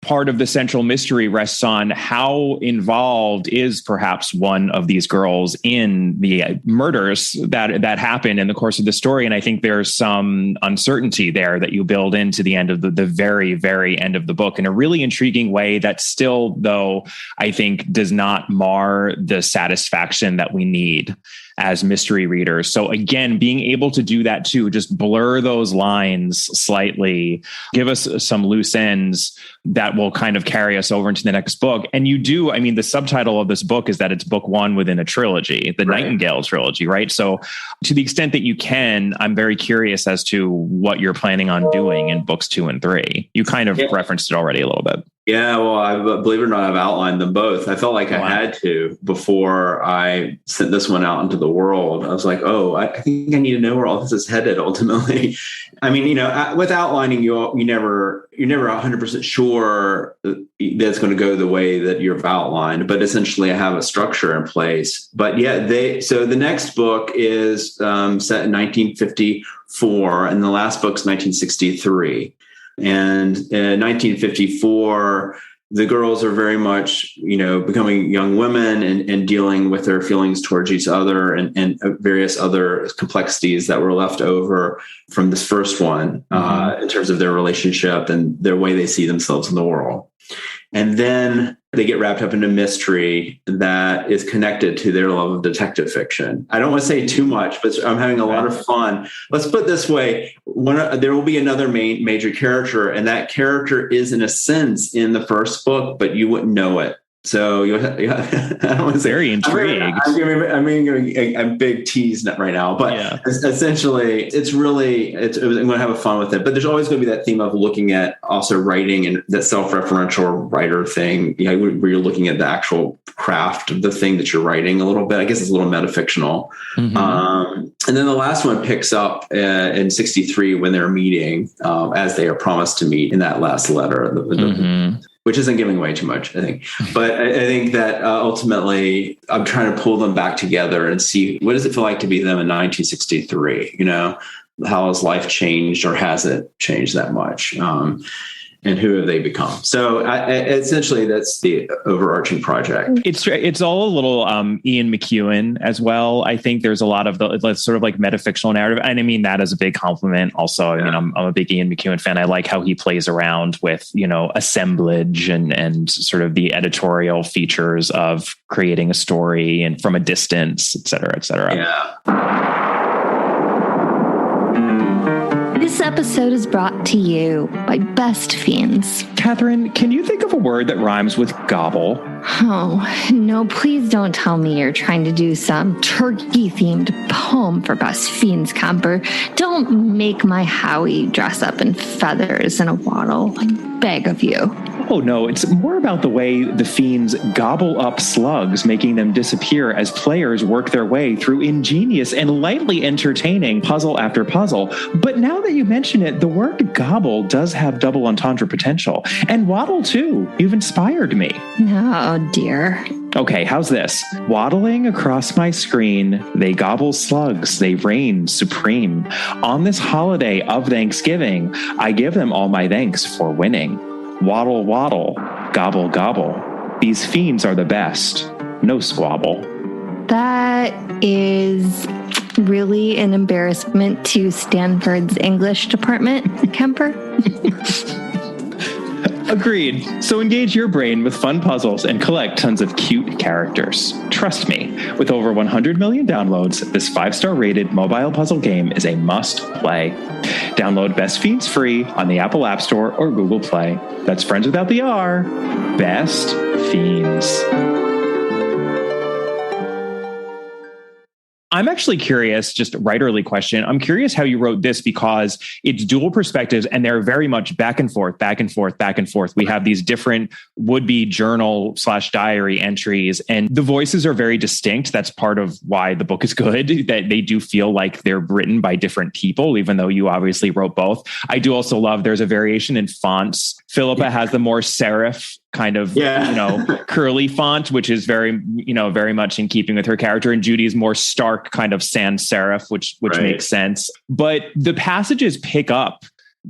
part of the central mystery rests on how involved is perhaps one of these girls in the murders that happen in the course of the story. And I think there's some uncertainty there that you build into the end of the very, very end of the book in a really intriguing way that still, though, I think does not mar the satisfaction that we need as mystery readers. So again, being able to do that too, just blur those lines slightly, give us some loose ends that will kind of carry us over into the next book. And you do, I mean, the subtitle of this book is that it's book one within a trilogy, the Nightingale trilogy, right? So to the extent that you can, I'm very curious as to what you're planning on doing in books 2 and 3. You kind of referenced it already a little bit. Yeah, well, I believe it or not, I've outlined them both. I felt like I had to before I sent this one out into the world. I was like, I think I need to know where all this is headed ultimately. I mean, with outlining, you're never 100% sure that it's going to go the way that you've outlined, but essentially I have a structure in place. But so the next book is set in 1954 and the last book's 1963. And in 1954, the girls are very much, becoming young women and dealing with their feelings towards each other and various other complexities that were left over from this first one in terms of their relationship and their way they see themselves in the world. And then they get wrapped up in a mystery that is connected to their love of detective fiction. I don't want to say too much, but I'm having a lot of fun. Let's put it this way. There will be another major character, and that character is in a sense in the first book, but you wouldn't know it. So I don't want to say very intrigued. I'm big tease right now, but essentially I'm going to have a fun with it. But there's always going to be that theme of looking at also writing and that self-referential writer thing, where you're looking at the actual craft of the thing that you're writing a little bit. I guess it's a little metafictional. And then the last one picks up in 63 when they're meeting, as they are promised to meet in that last letter. Which isn't giving away too much, I think. But I think that ultimately I'm trying to pull them back together and see what does it feel like to be them in 1963? How has life changed, or has it changed that much? And who have they become? So essentially, that's the overarching project. It's all a little Ian McEwan as well. I think there's a lot of the sort of like metafictional narrative. And I mean that as a big compliment. Also, I mean, I'm a big Ian McEwan fan. I like how he plays around with, assemblage and sort of the editorial features of creating a story and from a distance, et cetera, et cetera. Yeah. This episode is brought to you by Best Fiends. Catherine, can you think of a word that rhymes with gobble? Oh, no, please don't tell me you're trying to do some turkey-themed poem for Best Fiends, Camper. Don't make my Howie dress up in feathers and a waddle. I beg of you. Oh, no, it's more about the way the fiends gobble up slugs, making them disappear as players work their way through ingenious and lightly entertaining puzzle after puzzle. But now that you mention it, the word gobble does have double entendre potential. And waddle, too. You've inspired me. Oh, dear. Okay, how's this? Waddling across my screen, they gobble slugs, they reign supreme. On this holiday of Thanksgiving, I give them all my thanks for winning. Waddle, waddle, gobble, gobble. These fiends are the best. No squabble. That is really an embarrassment to Stanford's English department, Kemper. Agreed. So engage your brain with fun puzzles and collect tons of cute characters. Trust me, with over 100 million downloads, this 5-star rated mobile puzzle game is a must play. Download Best Fiends free on the Apple App Store or Google Play. That's friends without the R. Best Fiends. I'm actually curious, just writerly question. I'm curious how you wrote this because it's dual perspectives and they're very much back and forth, back and forth, back and forth. We have these different would-be journal/diary entries and the voices are very distinct. That's part of why the book is good, that they do feel like they're written by different people, even though you obviously wrote both. I do also love there's a variation in fonts. Philippa has the more serif kind of, curly font, which is very much in keeping with her character. And Judy's more stark kind of sans serif, which makes sense. But the passages pick up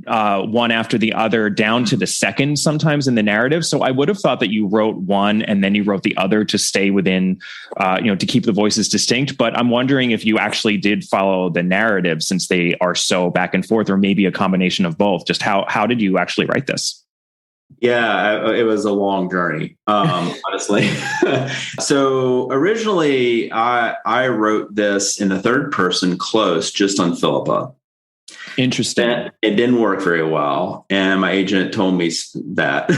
one after the other down to the second sometimes in the narrative. So I would have thought that you wrote one and then you wrote the other to stay within, to keep the voices distinct. But I'm wondering if you actually did follow the narrative since they are so back and forth, or maybe a combination of both. Just how did you actually write this? Yeah, it was a long journey, honestly. So originally, I wrote this in the third person close, just on Philippa. Interesting. It didn't work very well. And my agent told me that.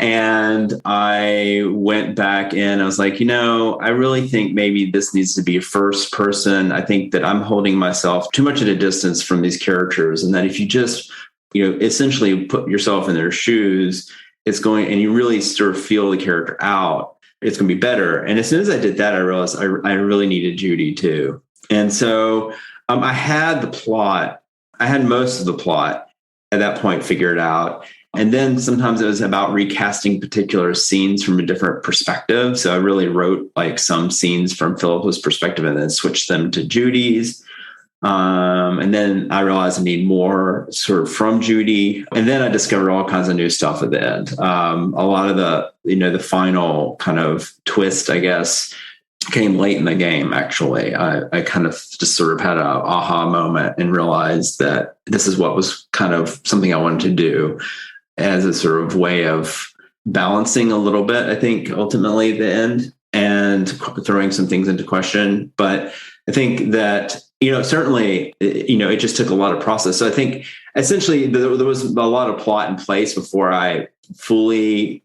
And I went back in. I was like, I really think maybe this needs to be first person. I think that I'm holding myself too much at a distance from these characters. And that if you just essentially put yourself in their shoes, and you really sort of feel the character out, it's going to be better. And as soon as I did that, I realized I really needed Judy too. And so I had the plot. I had most of the plot at that point figured out. And then sometimes it was about recasting particular scenes from a different perspective. So I really wrote like some scenes from Philippa's perspective and then switched them to Judy's. And then I realized I need more sort of from Judy. And then I discovered all kinds of new stuff at the end. A lot of the final kind of twist, I guess, came late in the game, actually. I kind of just sort of had a aha moment and realized that this is what was kind of something I wanted to do as a sort of way of balancing a little bit, I think, ultimately at the end, and throwing some things into question. But I think that, certainly, it just took a lot of process. So I think essentially there was a lot of plot in place before I fully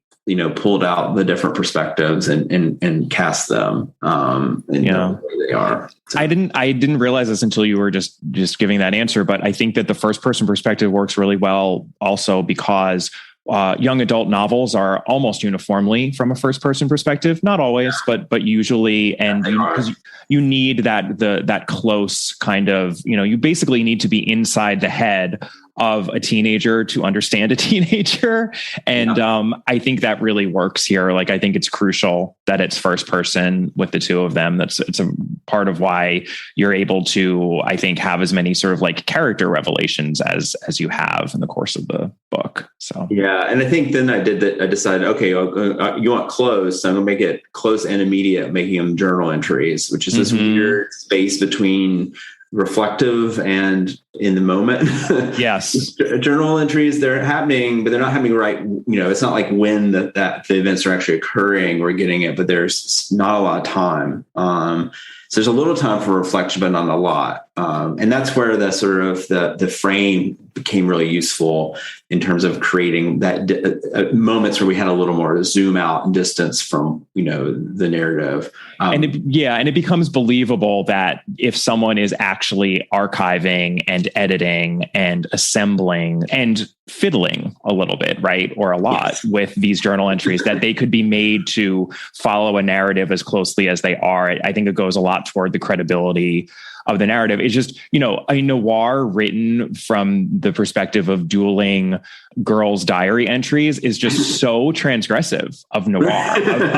pulled out the different perspectives and cast them. Where they are. So. I didn't realize this until you were just giving that answer, but I think that the first person perspective works really well also because young adult novels are almost uniformly from a first person perspective, not always, but usually. And because you need that close kind of, you basically need to be inside the head of a teenager to understand a teenager. And I think that really works here. Like, I think it's crucial that it's first person with the two of them. It's a part of why you're able to, I think, have as many sort of like character revelations as you have in the course of the book. So, yeah. And I think then I decided, okay, you want close. So I'm going to make it close and immediate, making them journal entries, which is this weird space between reflective and in the moment. Yes. Journal entries, they're happening, but they're not happening right. It's not like when the events are actually occurring, we're getting it, but there's not a lot of time. So there's a little time for reflection, but not a lot. And that's where the sort of the frame became really useful in terms of creating that moments where we had a little more zoom out and distance from, the narrative. And it becomes believable that if someone is actually archiving and editing and assembling and fiddling a little bit, right, or a lot with these journal entries, that they could be made to follow a narrative as closely as they are. I think it goes a lot toward the credibility of the narrative. It's just, a noir written from the perspective of dueling girls' diary entries is just so transgressive of noir,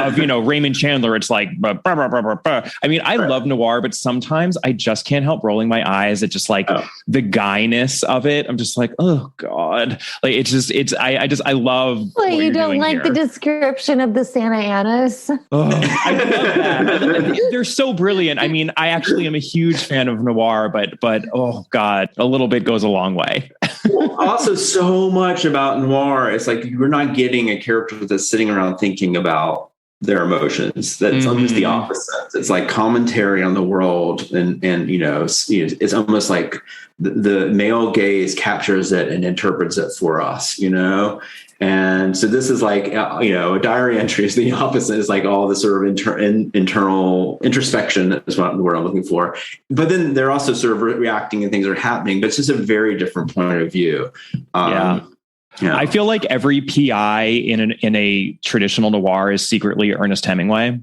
of Raymond Chandler. It's like, bah, bah, bah, bah, bah. I mean, I love noir, but sometimes I just can't help rolling my eyes at just like the guyness of it. I'm just like, oh God. Like, I love. Well, you don't like the description of the Santa Anas. Oh, I love that. They're so brilliant. I mean, I actually am a huge fan of noir, but oh God, a little bit goes a long way. Also, so much about noir, it's like you're not getting a character that's sitting around thinking about their emotions. That's almost the opposite. It's like commentary on the world, and it's almost like the male gaze captures it and interprets it for us, And so this is like, a diary entry is the opposite. It's like all the sort of internal introspection is what the word I'm looking for. But then they're also sort of reacting and things are happening, but it's just a very different point of view. I feel like every PI in a traditional noir is secretly Ernest Hemingway.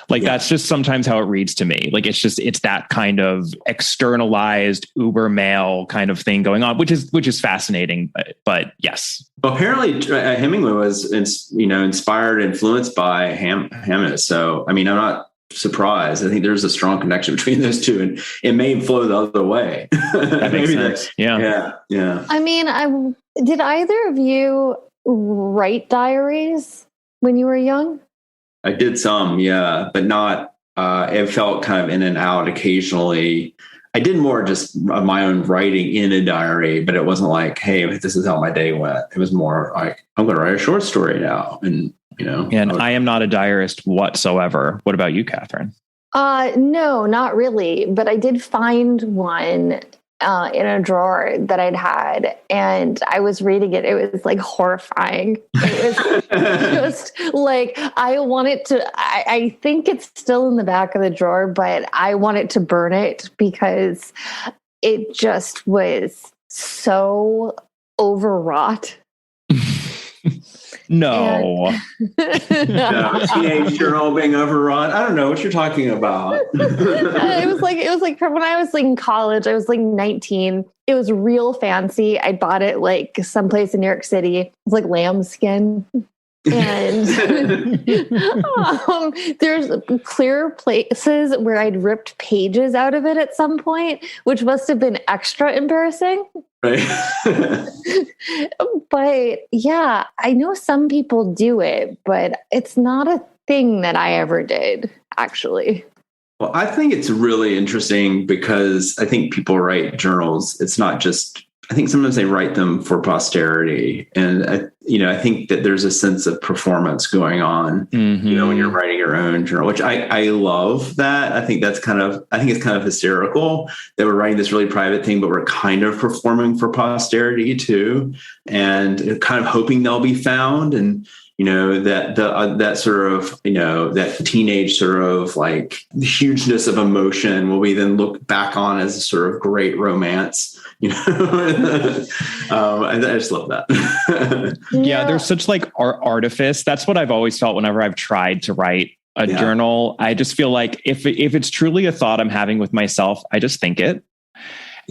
Like that's just sometimes how it reads to me. Like it's that kind of externalized uber male kind of thing going on, which is fascinating. But yes. Well, apparently Hemingway was inspired, influenced by Hammett. So I mean, I'm not surprised. I think there's a strong connection between those two, and it may flow the other way. That makes sense. Yeah. I mean, did either of you write diaries when you were young? I did some, but not, it felt kind of in and out occasionally. I did more just my own writing in a diary, but it wasn't like, hey, this is how my day went. It was more like, I'm going to write a short story now. And, And I am not a diarist whatsoever. What about you, Catherine? No, not really. But I did find one in a drawer that I'd had, and I was reading it. It was like horrifying. It was just like, I want it to, I think it's still in the back of the drawer, but I want it to burn it because it just was so overwrought. No. Teenage journal being overrun. I don't know what you're talking about. It was like from when I was like in college. I was like 19. It was real fancy. I bought it like someplace in New York City. It was like lambskin. And there's clear places where I'd ripped pages out of it at some point, which must have been extra embarrassing. Right. But yeah, I know some people do it, but it's not a thing that I ever did, actually. Well, I think it's really interesting because I think people write journals. It's not just, I think sometimes they write them for posterity. And, I think that there's a sense of performance going on, when you're writing your own journal, which I love that. I think it's kind of hysterical that we're writing this really private thing, but we're kind of performing for posterity too. And kind of hoping they'll be found. And, that sort of, that teenage sort of like hugeness of emotion will we then look back on as a sort of great romance, and I just love that. Yeah, there's such like artifice. That's what I've always felt whenever I've tried to write a journal. I just feel like if it's truly a thought I'm having with myself, I just think it.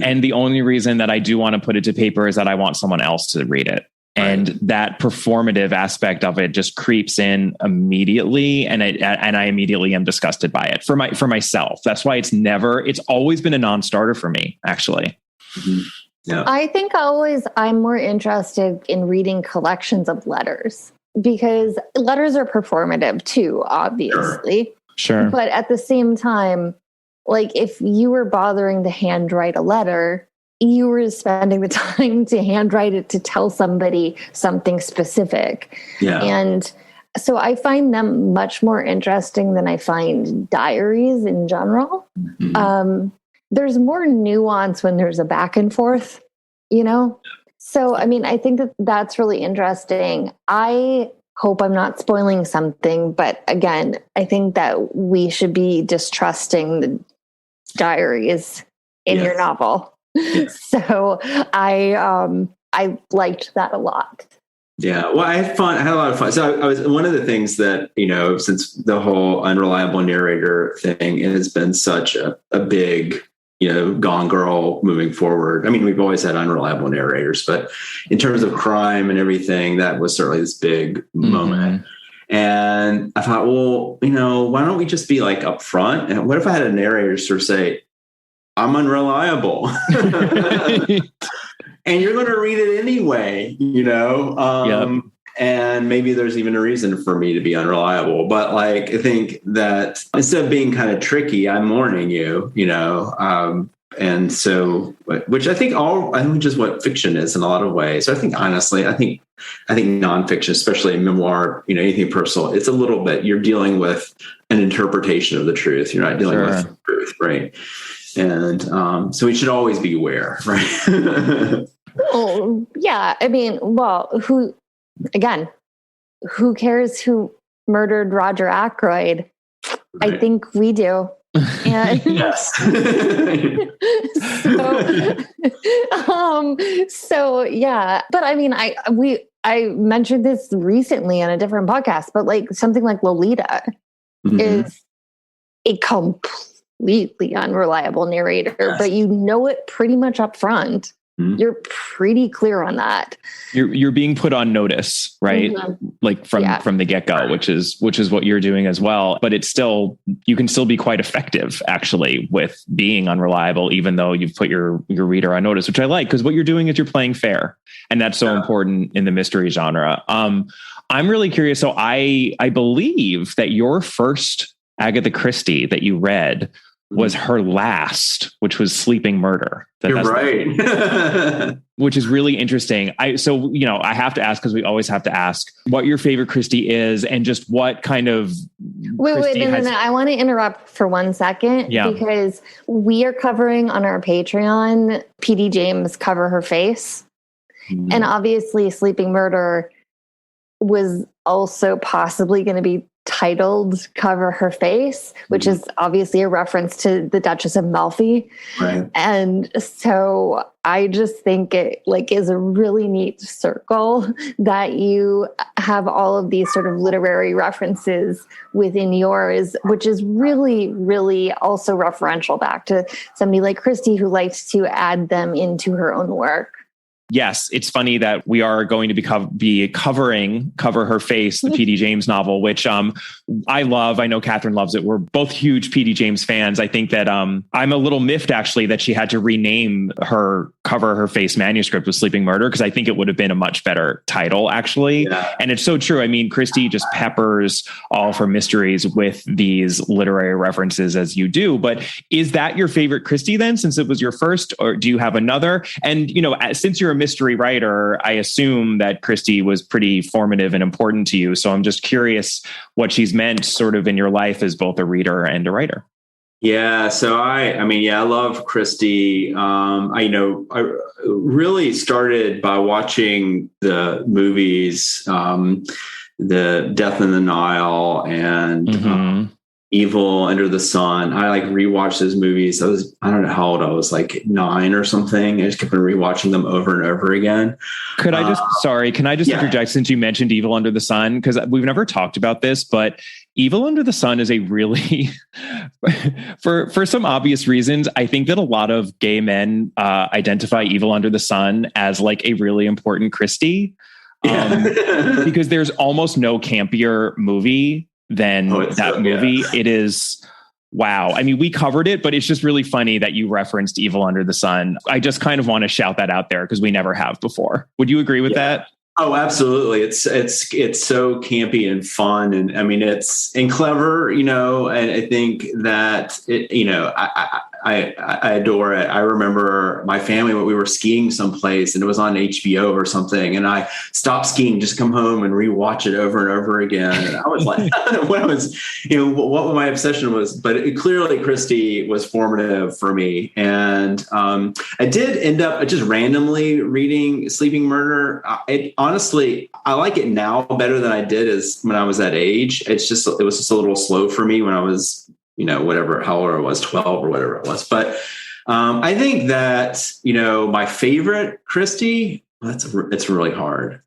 And the only reason that I do want to put it to paper is that I want someone else to read it. And that performative aspect of it just creeps in immediately. And I immediately am disgusted by it for myself. That's why it's always been a non-starter for me, actually. Mm-hmm. Yeah. I think I'm more interested in reading collections of letters because letters are performative too, obviously. Sure. But at the same time, like if you were bothering to handwrite a letter, you were spending the time to handwrite it to tell somebody something specific. Yeah. And so I find them much more interesting than I find diaries in general. Mm-hmm. There's more nuance when there's a back and forth, So, I think that's really interesting. I hope I'm not spoiling something, but again, I think that we should be distrusting the diaries in your novel. So I liked that a lot. Yeah. Well, I had a lot of fun. So I was one of the things that, since the whole unreliable narrator thing has been such a big, Gone Girl moving forward. I mean, we've always had unreliable narrators, but in terms of crime and everything, that was certainly this big moment. And I thought, well, why don't we just be like upfront? And what if I had a narrator sort of say, I'm unreliable. And you're going to read it anyway, and maybe there's even a reason for me to be unreliable. But like, I think that instead of being kind of tricky, I'm warning you, and so, which I think just what fiction is in a lot of ways. So I think, honestly, I think nonfiction, especially memoir, anything personal, it's a little bit, you're dealing with an interpretation of the truth. You're not dealing with the truth, right? And so we should always be aware, right? Oh, yeah. Who cares who murdered Roger Ackroyd? Right. I think we do. And yes. So yeah. But I mentioned this recently on a different podcast, but like something like Lolita is a completely unreliable narrator, but it pretty much up front. You're pretty clear on that. You're being put on notice, right? Like from the get-go, which is what you're doing as well. But you can still be quite effective actually with being unreliable, even though you've put your reader on notice, which I like, because what you're doing is you're playing fair. And that's so important in the mystery genre. I'm really curious. So I believe that your first Agatha Christie that you read was her last, which was Sleeping Murder. You're right. Which is really interesting. I have to ask, because we always have to ask what your favorite Christie is and just what kind of... Wait, no. I want to interrupt for 1 second because we are covering on our Patreon, PD James Cover Her Face. And obviously Sleeping Murder was also possibly going to be titled Cover Her Face, which is obviously a reference to the Duchess of Malfi. Right. And so I just think it is a really neat circle that you have all of these sort of literary references within yours, which is really, really also referential back to somebody like Christie, who likes to add them into her own work. yes, it's funny that we are going to be covering Cover Her Face, the P.D. James novel, which I love. I know Catherine loves it. We're both huge P.D. James fans. I think that I'm a little miffed, actually, that she had to rename her Cover Her Face manuscript with Sleeping Murder, because I think it would have been a much better title, actually. Yeah. And it's so true. I mean, Christie just peppers all of her mysteries with these literary references, as you do. But is that your favorite Christie then, since it was your first, or do you have another? And, since you're a mystery writer, I assume that Christie was pretty formative and important to you. So I'm just curious what she's meant sort of in your life as both a reader and a writer. Yeah. So I love Christie. I really started by watching the movies, the Death in the Nile and Evil Under the Sun. I rewatched those movies. I don't know how old I was, like 9 or something. I just kept on rewatching them over and over again. Can I just interject, since you mentioned Evil Under the Sun? Because we've never talked about this, but Evil Under the Sun is a really, for some obvious reasons, I think that a lot of gay men identify Evil Under the Sun as like a really important Christie, because there's almost no campier movie than that movie. Yeah. It is, wow. I mean, we covered it, but it's just really funny that you referenced Evil Under the Sun. I just kind of want to shout that out there because we never have before. Would you agree with that? Oh, absolutely. It's so campy and fun. And I mean, it's clever, and I think that I adore it. I remember my family, when we were skiing someplace and it was on HBO or something, and I stopped skiing, just come home and rewatch it over and over again. And I was like, what my obsession was, but clearly Christie was formative for me. And I did end up just randomly reading Sleeping Murder. Honestly, I like it now better than I did as when I was that age. It was just a little slow for me when I was, how old I was, 12 or whatever it was. But I think that, my favorite Christie, it's really hard.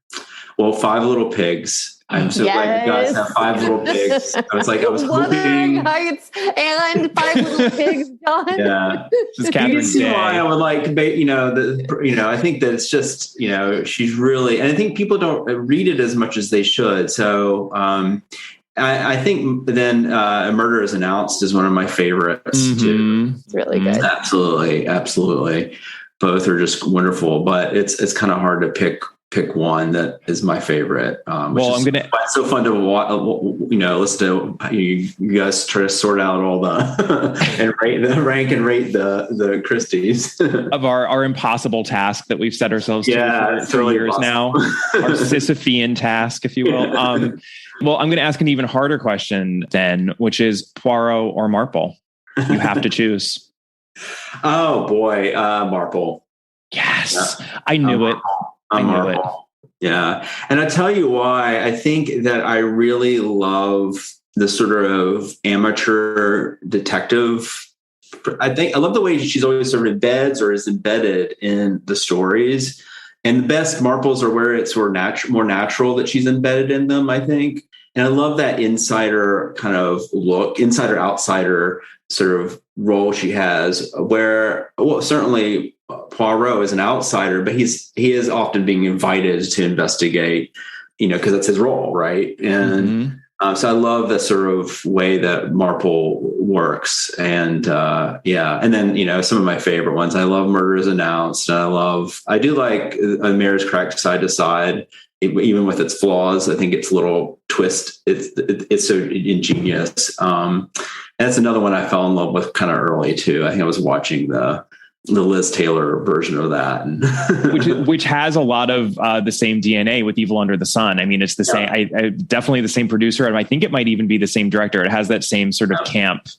Well, Five Little Pigs. I'm so glad you guys have Five Little Pigs. I was hoping. Heights and Five Little Pigs, John. Yeah. Just Catherine's Day. Why I would like, I think that it's just, she's really, and I think people don't read it as much as they should. So, I think then A Murder Is Announced is one of my favorites too. It's really good. Absolutely. Both are just wonderful, but it's kind of hard to pick one that is my favorite. It's so fun to listen to you guys try to sort out all the and rank and rate the Christies of our impossible task that we've set ourselves to for really years now, our Sisyphean task, if you will. Well, I'm going to ask an even harder question then, which is Poirot or Marple. You have to choose. Oh boy, Marple. Yes, yeah. I knew it. I knew it. Yeah. And I tell you why. I think that I really love the sort of amateur detective. I love the way she's always sort of embeds or is embedded in the stories. And the best Marples are where it's sort of more natural that she's embedded in them, I think. And I love that insider kind of look, insider outsider sort of role she has, where, well, certainly Poirot is an outsider, but he is often being invited to investigate, because that's his role, right? And so I love the sort of way that Marple works, and and then some of my favorite ones. I love Murder Is Announced, and I do like A Mare's Cracked Side to Side, even with its flaws. I think its little twist, it's so ingenious. And that's another one I fell in love with kind of early too. I think I was watching the Liz Taylor version of that, which has a lot of the same DNA with Evil Under the Sun. I mean, it's the same. I definitely the same producer, and I think it might even be the same director. It has that same sort of camp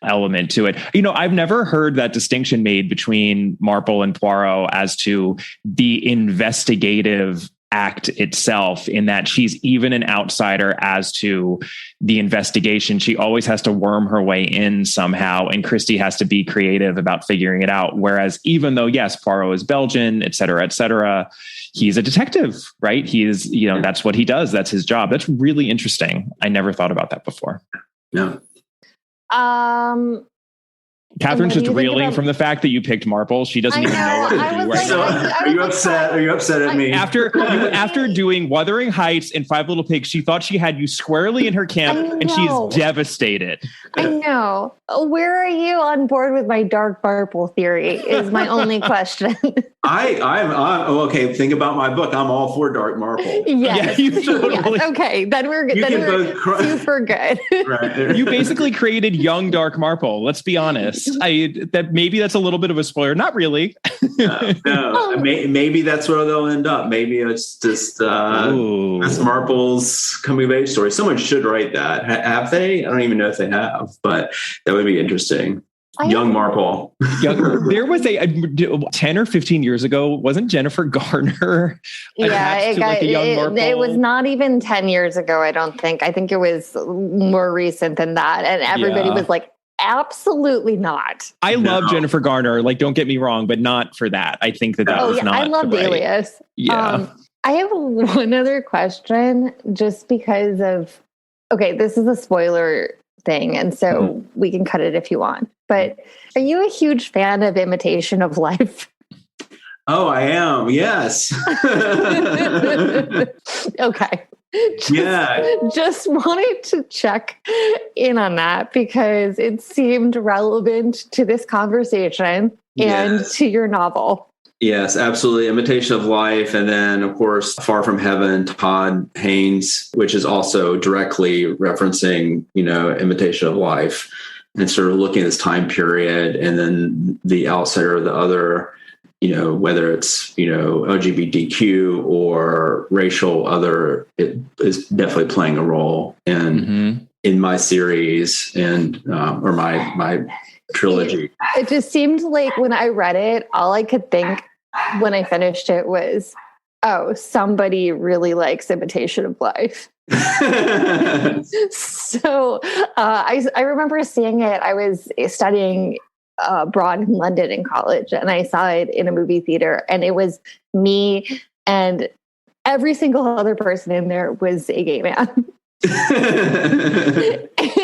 element to it. I've never heard that distinction made between Marple and Poirot as to the investigative act itself, in that she's even an outsider as to the investigation. She always has to worm her way in somehow, and Christie has to be creative about figuring it out. Whereas even though, yes, Poirot is Belgian, et cetera, he's a detective, right? He is, that's what he does. That's his job. That's really interesting. I never thought about that before. No. Catherine's just reeling from the fact that you picked Marple. She doesn't even know what to do right now. Are you upset? Are you upset at me? After doing Wuthering Heights and Five Little Pigs, she thought she had you squarely in her camp, and she's devastated. I know. Where are you on board with my dark Marple theory? Is my only question. I'm okay. Think about my book. I'm all for dark Marple. Yes. Yeah, you totally. Yes. Okay, then we're good. Then we're super good. Right. You basically created young dark Marple. Let's be honest. Maybe that's a little bit of a spoiler. Not really. No. Maybe that's where they'll end up. Maybe it's just Miss Marple's coming of age story. Someone should write that. Have they? I don't even know if they have, but that would be interesting. Young Marple. There was a 10 or 15 years ago, wasn't Jennifer Garner attached to like a young Marple? It was not even 10 years ago, I don't think. I think it was more recent than that. And everybody was like, absolutely not. I love Jennifer Garner. Like, don't get me wrong, but not for that. I think that was not. I loved Alias. Yeah. I have one other question just because of, okay, this is a spoiler thing. And so we can cut it if you want, but are you a huge fan of Imitation of Life? Oh, I am. Yes. Okay. Yeah. Just wanted to check in on that because it seemed relevant to this conversation and to your novel. Yes, absolutely. Imitation of Life. And then, of course, Far From Heaven, Todd Haynes, which is also directly referencing, Imitation of Life and sort of looking at this time period. And then the outsider of the other, whether it's, LGBTQ or racial other, it is definitely playing a role in my series and or my trilogy. It just seemed like when I read it, all I could think when I finished it was, oh, somebody really likes Imitation of Life. So I remember seeing it. I was studying abroad in London in college, and I saw it in a movie theater, and it was me and every single other person in there was a gay man.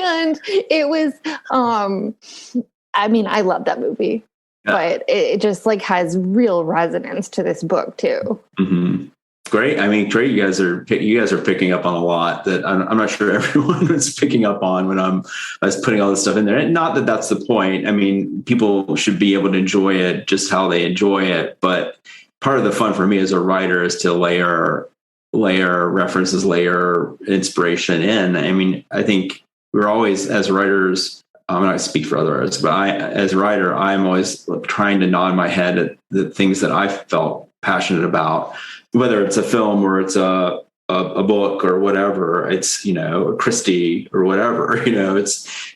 And it was, I love that movie, but it just like has real resonance to this book too. Mm-hmm. Great. Great. You guys are picking up on a lot that I'm not sure everyone was picking up on when I was putting all this stuff in there. And not that that's the point. People should be able to enjoy it just how they enjoy it. But part of the fun for me as a writer is to layer references, layer inspiration in. I think we're always, as writers, I'm not speak for other artists, but as a writer, I'm always trying to nod my head at the things that I felt passionate about, whether it's a film or it's a book or whatever. It's, Christie or whatever,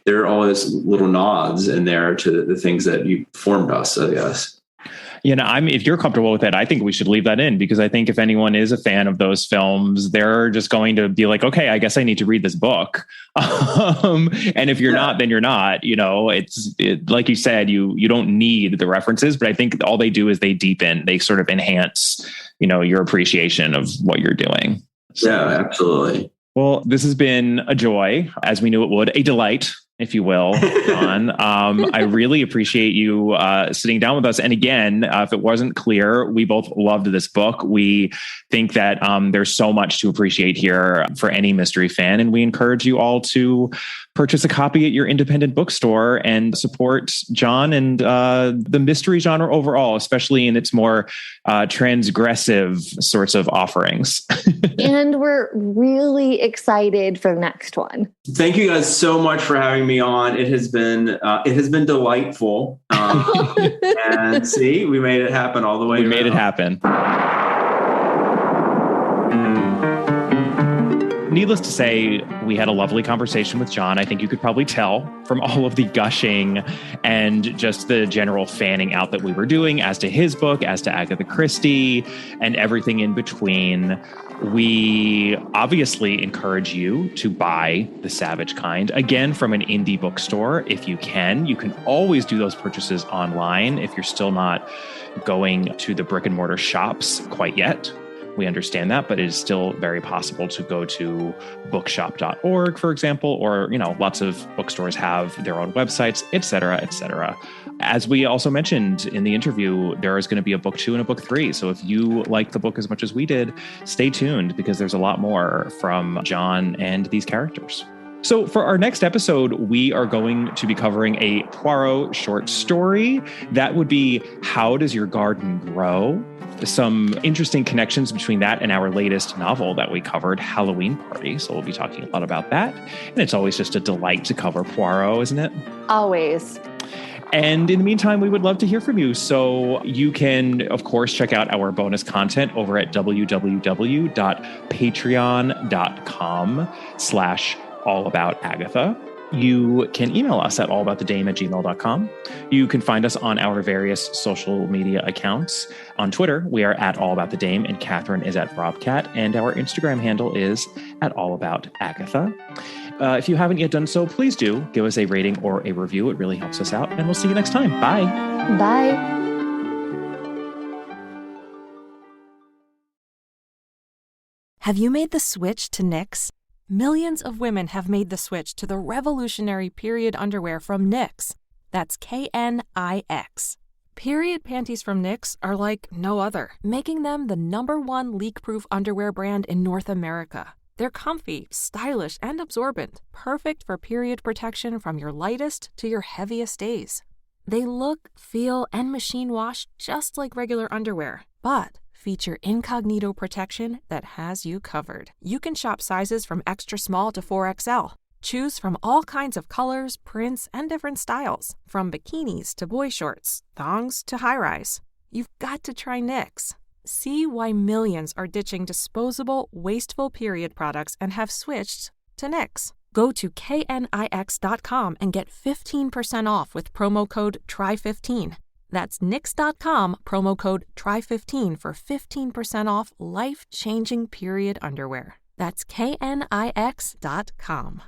there are always little nods in there to the things that you formed us, I guess. If you're comfortable with it, I think we should leave that in, because I think if anyone is a fan of those films, they're just going to be like, okay, I guess I need to read this book. And if you're not, then you're not. It's like you said, you don't need the references, but I think all they do is they deepen, they sort of enhance, your appreciation of what you're doing. So, yeah, absolutely. Well, this has been a joy, as we knew it would, a delight, if you will, John. I really appreciate you sitting down with us. And again, if it wasn't clear, we both loved this book. We think that there's so much to appreciate here for any mystery fan. And we encourage you all to purchase a copy at your independent bookstore and support John and the mystery genre overall, especially in its more transgressive sorts of offerings. And we're really excited for the next one. Thank you guys so much for having me on. It has been delightful. And see, we made it happen all the way. We made it happen. Needless to say, we had a lovely conversation with John. I think you could probably tell from all of the gushing and just the general fanning out that we were doing as to his book, as to Agatha Christie, and everything in between. We obviously encourage you to buy The Savage Kind, again, from an indie bookstore if you can. You can always do those purchases online if you're still not going to the brick and mortar shops quite yet. We understand that, but it is still very possible to go to bookshop.org, for example, or, lots of bookstores have their own websites, et cetera, et cetera. As we also mentioned in the interview, there is going to be a book 2 and a book 3. So if you like the book as much as we did, stay tuned because there's a lot more from John and these characters. So for our next episode, we are going to be covering a Poirot short story. That would be How Does Your Garden Grow? Some interesting connections between that and our latest novel that we covered, Halloween Party. So we'll be talking a lot about that. And it's always just a delight to cover Poirot, isn't it? Always. And in the meantime, we would love to hear from you. So you can, of course, check out our bonus content over at www.patreon.com/allaboutagatha. You can email us at allaboutthedame@gmail.com. You can find us on our various social media accounts. On Twitter, we are at allaboutthedame, and Catherine is at robcat, and our Instagram handle is at allaboutagatha. If you haven't yet done so, please do give us a rating or a review. It really helps us out, and we'll see you next time. Bye. Bye. Have you made the switch to Knix? Millions of women have made the switch to the revolutionary period underwear from Knix. That's Knix. Period panties from Knix are like no other, making them the #1 leak-proof underwear brand in North America. They're comfy, stylish, and absorbent, perfect for period protection from your lightest to your heaviest days. They look, feel, and machine wash just like regular underwear, but feature incognito protection that has you covered. You can shop sizes from extra small to 4XL. Choose from all kinds of colors, prints, and different styles, from bikinis to boy shorts, thongs to high-rise. You've got to try Knix. See why millions are ditching disposable, wasteful period products and have switched to Knix. Go to knix.com and get 15% off with promo code TRY15. That's knix.com, promo code TRY15 for 15% off life-changing period underwear. That's knix.com.